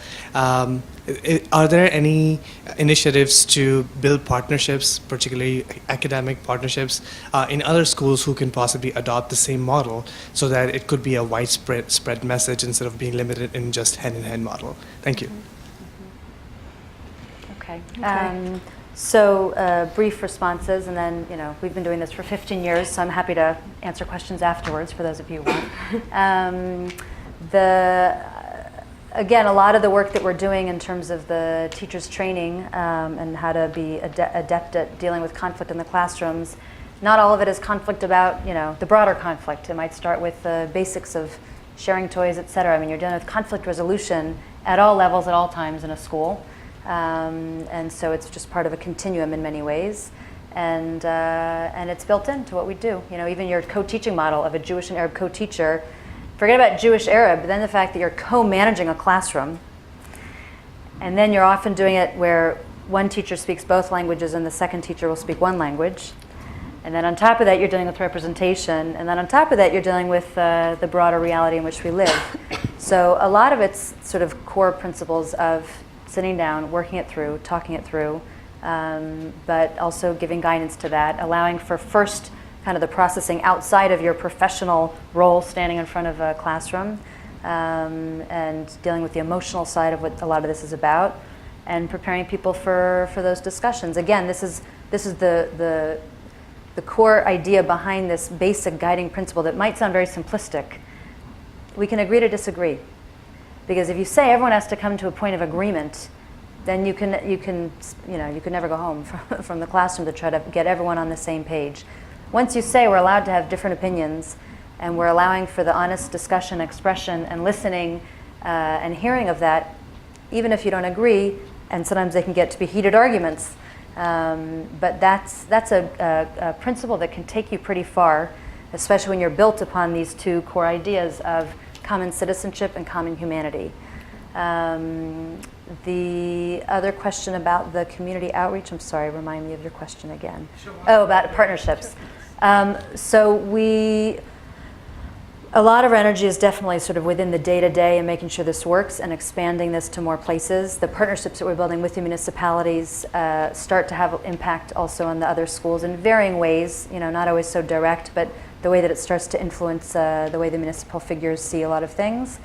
Are there any initiatives to build partnerships, particularly academic partnerships, in other schools who can possibly adopt the same model so that it could be a widespread message instead of being limited in just hand-in-hand model? Thank you. Okay. So brief responses, and then, we've been doing this for 15 years, so I'm happy to answer questions afterwards for those of you who want. Again, a lot of the work that we're doing in terms of the teachers' training and how to be adept at dealing with conflict in the classrooms, not all of it is conflict about, the broader conflict. It might start with the basics of sharing toys, et cetera. I mean, you're dealing with conflict resolution at all levels, at all times in a school. And so it's just part of a continuum in many ways. And it's built into what we do. Even your co-teaching model of a Jewish and Arab co-teacher, forget about Jewish Arab, but then the fact that you're co-managing a classroom, and then you're often doing it where one teacher speaks both languages and the second teacher will speak one language. And then on top of that, you're dealing with representation. And then on top of that, you're dealing with the broader reality in which we live. So a lot of it's sort of core principles of sitting down, working it through, talking it through, but also giving guidance to that, allowing for first kind of the processing outside of your professional role standing in front of a classroom, and dealing with the emotional side of what a lot of this is about, and preparing people for those discussions. Again, this is the core idea behind this basic guiding principle that might sound very simplistic. We can agree to disagree. Because if you say everyone has to come to a point of agreement, then you can never go home from the classroom to try to get everyone on the same page. Once you say we're allowed to have different opinions, and we're allowing for the honest discussion, expression, and listening and hearing of that, even if you don't agree, and sometimes they can get to be heated arguments. But that's a principle that can take you pretty far, especially when you're built upon these two core ideas of common citizenship and common humanity. The other question about the community outreach, I'm sorry, remind me of your question again. Oh, about partnerships. A lot of our energy is definitely sort of within the day-to-day and making sure this works and expanding this to more places. The partnerships that we're building with the municipalities start to have impact also on the other schools in varying ways, not always so direct, but the way that it starts to influence the way the municipal figures see a lot of things.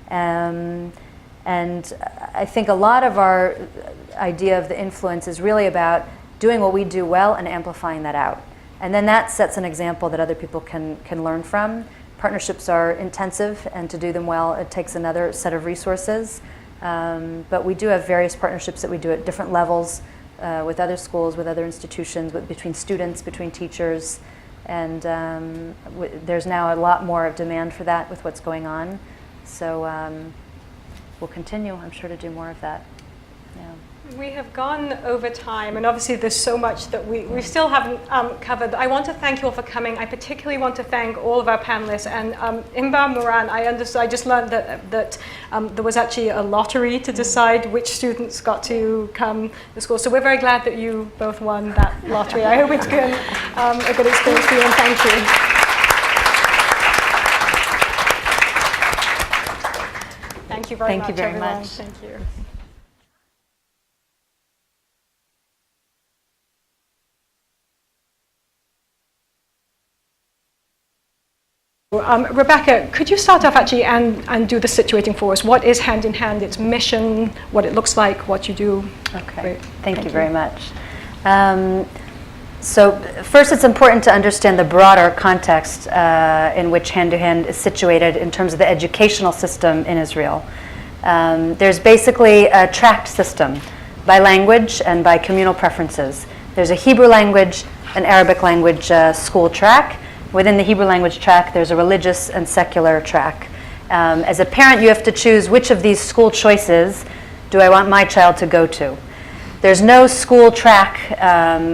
And I think a lot of our idea of the influence is really about doing what we do well and amplifying that out. And then that sets an example that other people can learn from. Partnerships are intensive, and to do them well, it takes another set of resources. But we do have various partnerships that we do at different levels with other schools, with other institutions, between students, between teachers. And there's now a lot more of demand for that with what's going on. So we'll continue, I'm sure, to do more of that. Yeah. We have gone over time, and obviously there's so much that we still haven't covered. I want to thank you all for coming. I particularly want to thank all of our panelists. And Inbar Moran, I just learned that there was actually a lottery to decide which students got to come to school. So we're very glad that you both won that lottery. I hope it's good, a good experience for you, and thank you. Thank you very much, everyone. Thank you. Rebecca, could you start off actually and do the situating for us? What is Hand in Hand, its mission, what it looks like, what you do? Okay, Great. Thank you very much. So first, it's important to understand the broader context in which Hand to Hand is situated in terms of the educational system in Israel. There's basically a tracked system by language and by communal preferences. There's a Hebrew language, an Arabic language school track. Within the Hebrew language track, there's a religious and secular track. As a parent, you have to choose which of these school choices do I want my child to go to. There's no school track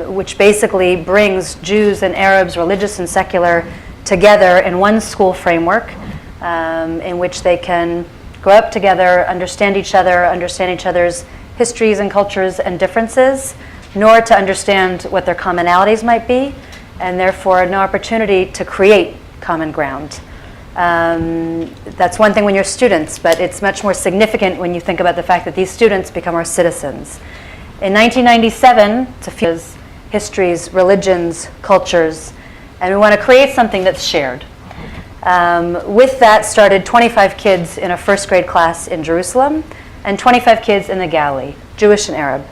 which basically brings Jews and Arabs, religious and secular, together in one school framework in which they can grow up together, understand each other's histories and cultures and differences, nor to understand what their commonalities might be, and therefore no opportunity to create common ground. That's one thing when you're students, but it's much more significant when you think about the fact that these students become our citizens. In 1997, to feel histories, religions, cultures, and we want to create something that's shared. With that started 25 kids in a first grade class in Jerusalem and 25 kids in the Galilee, Jewish and Arab.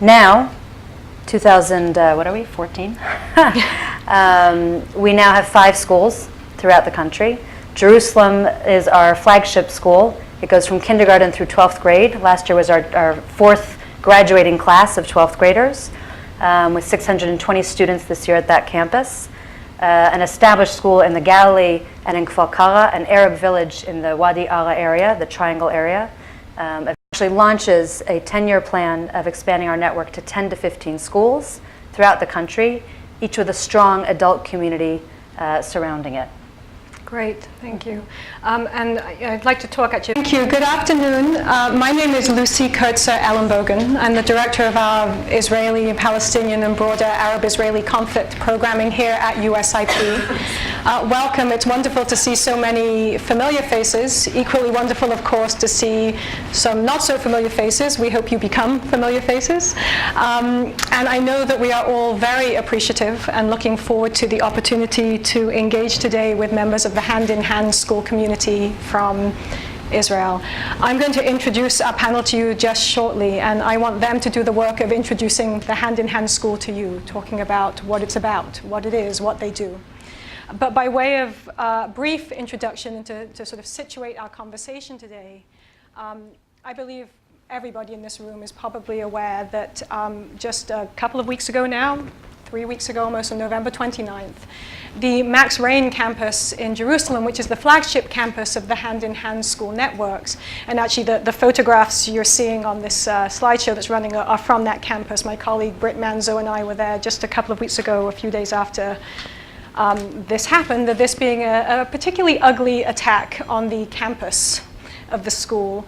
Now, 2014? We now have 5 schools throughout the country. Jerusalem is our flagship school. It goes from kindergarten through 12th grade. Last year was our 4th graduating class of 12th graders, with 620 students this year at that campus. An established school in the Galilee and in Kfar Kara, an Arab village in the Wadi Ara area, the Triangle area. Actually launches a 10-year plan of expanding our network to 10 to 15 schools throughout the country, each with a strong adult community surrounding it. Great, thank you. And I'd like to talk actually. Thank you. Good afternoon. My name is Lucy Kurtzer-Ellenbogen. I'm the director of our Israeli and Palestinian and broader Arab-Israeli conflict programming here at USIP. Welcome. It's wonderful to see so many familiar faces. Equally wonderful, of course, to see some not so familiar faces. We hope you become familiar faces. And I know that we are all very appreciative and looking forward to the opportunity to engage today with members of the Hand in Hand school community from Israel. I'm going to introduce our panel to you just shortly, and I want them to do the work of introducing the Hand in Hand school to you, talking about what it's about, what it is, what they do. But by way of brief introduction and to sort of situate our conversation today, I believe everybody in this room is probably aware that just a couple of weeks ago now, 3 weeks ago almost, on November 29th, the Max Rain campus in Jerusalem, which is the flagship campus of the Hand in Hand school networks, and actually the photographs you're seeing on this slideshow that's running are from that campus. My colleague Britt Manzo and I were there just a couple of weeks ago, a few days after this happened, that this being a particularly ugly attack on the campus of the school.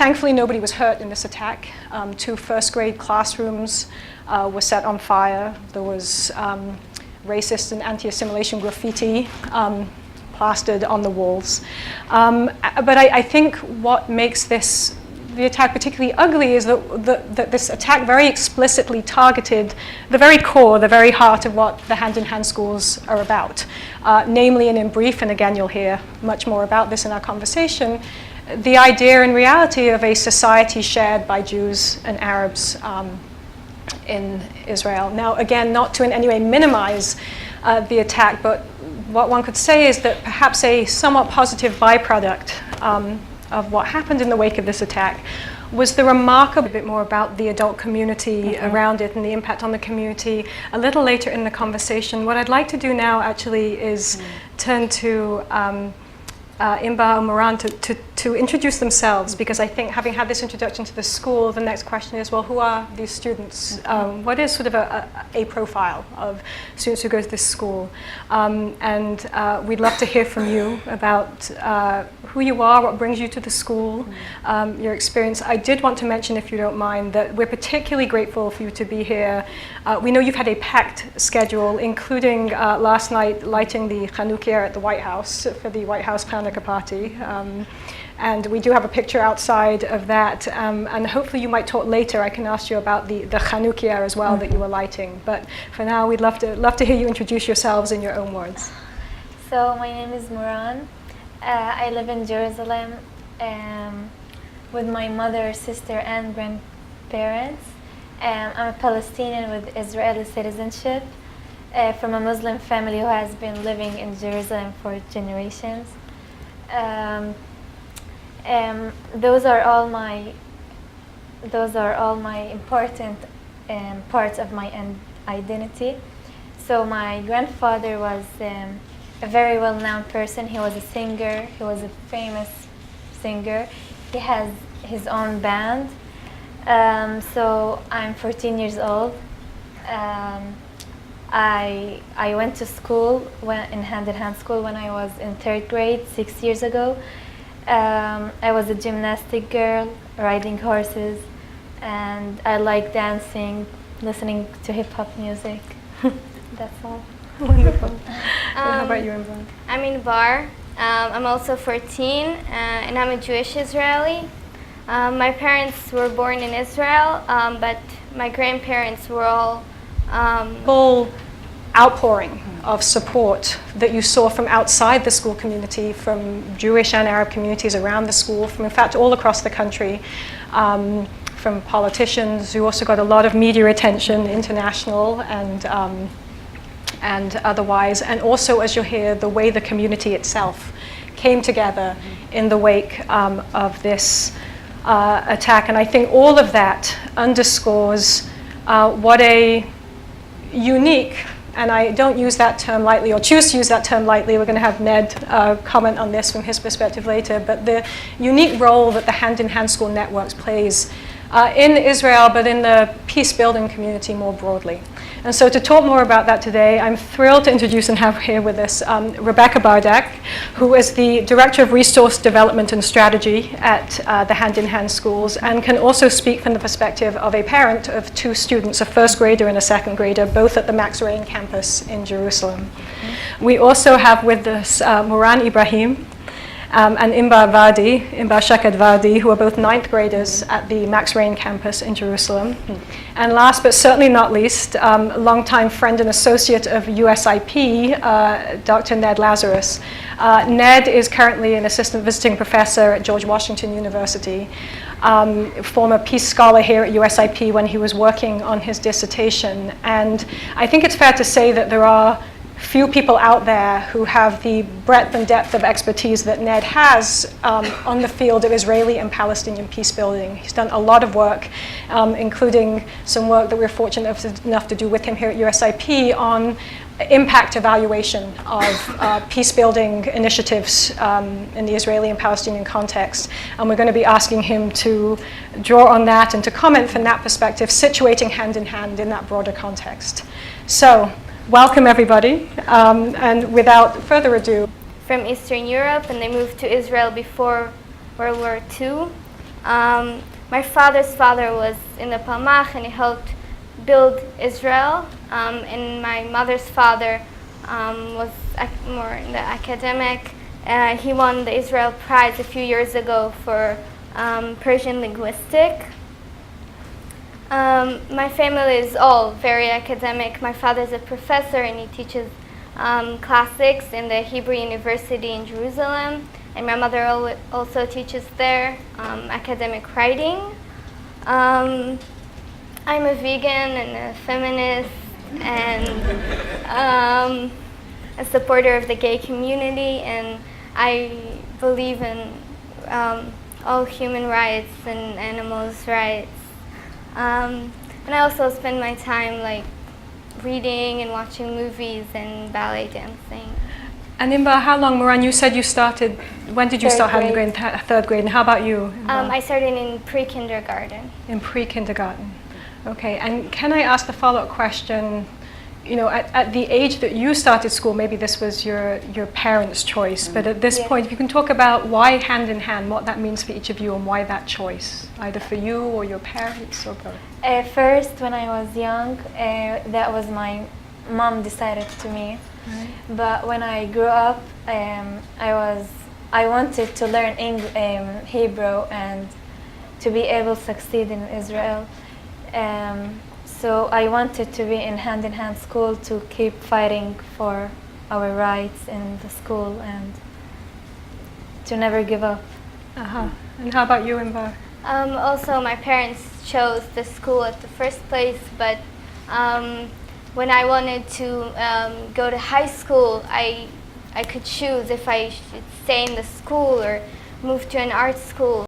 Thankfully, nobody was hurt in this attack. 2 first-grade classrooms were set on fire. There was racist and anti-assimilation graffiti plastered on the walls. But I think what makes the attack particularly ugly is that this attack very explicitly targeted the very core, the very heart of what the hand-in-hand schools are about. Namely, and in brief, and again you'll hear much more about this in our conversation, the idea and reality of a society shared by Jews and Arabs in Israel. Now, again, not to in any way minimize the attack, but what one could say is that perhaps a somewhat positive byproduct of what happened in the wake of this attack was the remarkable bit more about the adult community around it and the impact on the community a little later in the conversation. What I'd like to do now actually is turn to Imbar and Moran to introduce themselves, because I think having had this introduction to the school, the next question is, well, who are these students? What is sort of a profile of students who go to this school? And we'd love to hear from you about who you are, what brings you to the school, your experience. I did want to mention, if you don't mind, that we're particularly grateful for you to be here. We know you've had a packed schedule, including last night lighting the Chanukah at the White House for the White House Chanukah party. And we do have a picture outside of that. And hopefully you might talk later. I can ask you about the Chanukah as well that you were lighting. But for now, we'd love to hear you introduce yourselves in your own words. So my name is Moran. I live in Jerusalem with my mother, sister, and grandparents. I'm a Palestinian with Israeli citizenship from a Muslim family who has been living in Jerusalem for generations. Those are all my important parts of my identity. So my grandfather was a very well-known person. He was a singer. He was a famous singer. He has his own band. So I'm 14 years old. I went to school in hand-in-hand school when I was in 3rd grade 6 years ago. I was a gymnastic girl, riding horses, and I like dancing, listening to hip-hop music. That's all. Wonderful. How about you, Imran? I'm Inbar. I'm also 14, and I'm a Jewish Israeli. My parents were born in Israel, but my grandparents were all Full outpouring of support that you saw from outside the school community, from Jewish and Arab communities around the school, from in fact all across the country, from politicians who also got a lot of media attention, international and otherwise, and also, as you'll hear, the way the community itself came together in the wake of this attack. And I think all of that underscores what a unique, and I don't use that term lightly, or choose to use that term lightly. We're going to have Ned comment on this from his perspective later, but the unique role that the hand-in-hand school networks plays in Israel, but in the peace-building community more broadly. And so to talk more about that today, I'm thrilled to introduce and have here with us Rebecca Bardak, who is the Director of Resource Development and Strategy at the Hand-in-Hand Schools, and can also speak from the perspective of a parent of 2 students, a 1st grader and a 2nd grader, both at the Max Rain campus in Jerusalem. We also have with us Moran Ibrahim, and Imbar Shakad Vardi, who are both 9th graders at the Max Rain campus in Jerusalem. And last but certainly not least, longtime friend and associate of USIP, Dr. Ned Lazarus. Ned is currently an assistant visiting professor at George Washington University, former Peace Scholar here at USIP when he was working on his dissertation. And I think it's fair to say that there are few people out there who have the breadth and depth of expertise that Ned has on the field of Israeli and Palestinian peace building. He's done a lot of work, including some work that we're fortunate enough to do with him here at USIP on impact evaluation of peace building initiatives in the Israeli and Palestinian context. And we're going to be asking him to draw on that and to comment from that perspective, situating hand in hand in that broader context. So, welcome everybody, and without further ado. from Eastern Europe, and they moved to Israel before World War II. My father's father was in the Palmach and he helped build Israel, and my mother's father was more in the academic. He won the Israel Prize a few years ago for Persian linguistic. My family is all very academic. My father's a professor and he teaches classics in the Hebrew University in Jerusalem, and my mother also teaches there academic writing. I'm a vegan and a feminist and a supporter of the gay community, and I believe in all human rights and animals' rights. And I also spend my time like reading and watching movies and ballet dancing. And Imba, how long, Moran, you said you started, when did you Third start having grade. third grade, and how about you? Imba? I started in pre-kindergarten. In pre-kindergarten. Okay, and can I ask the follow-up question? You know, at the age that you started school, maybe this was your parents' choice, but at this point, if you can talk about why hand in hand, what that means for each of you and why that choice, either for you or your parents or both. First, when I was young, that was my mom decided to me. Right. But when I grew up, I wanted to learn Hebrew and to be able to succeed in Israel. So I wanted to be in hand school to keep fighting for our rights in the school and to never give up. And how about you, Imba? Also, my parents chose the school at the first place, but when I wanted to go to high school, I could choose if I should stay in the school or move to an art school.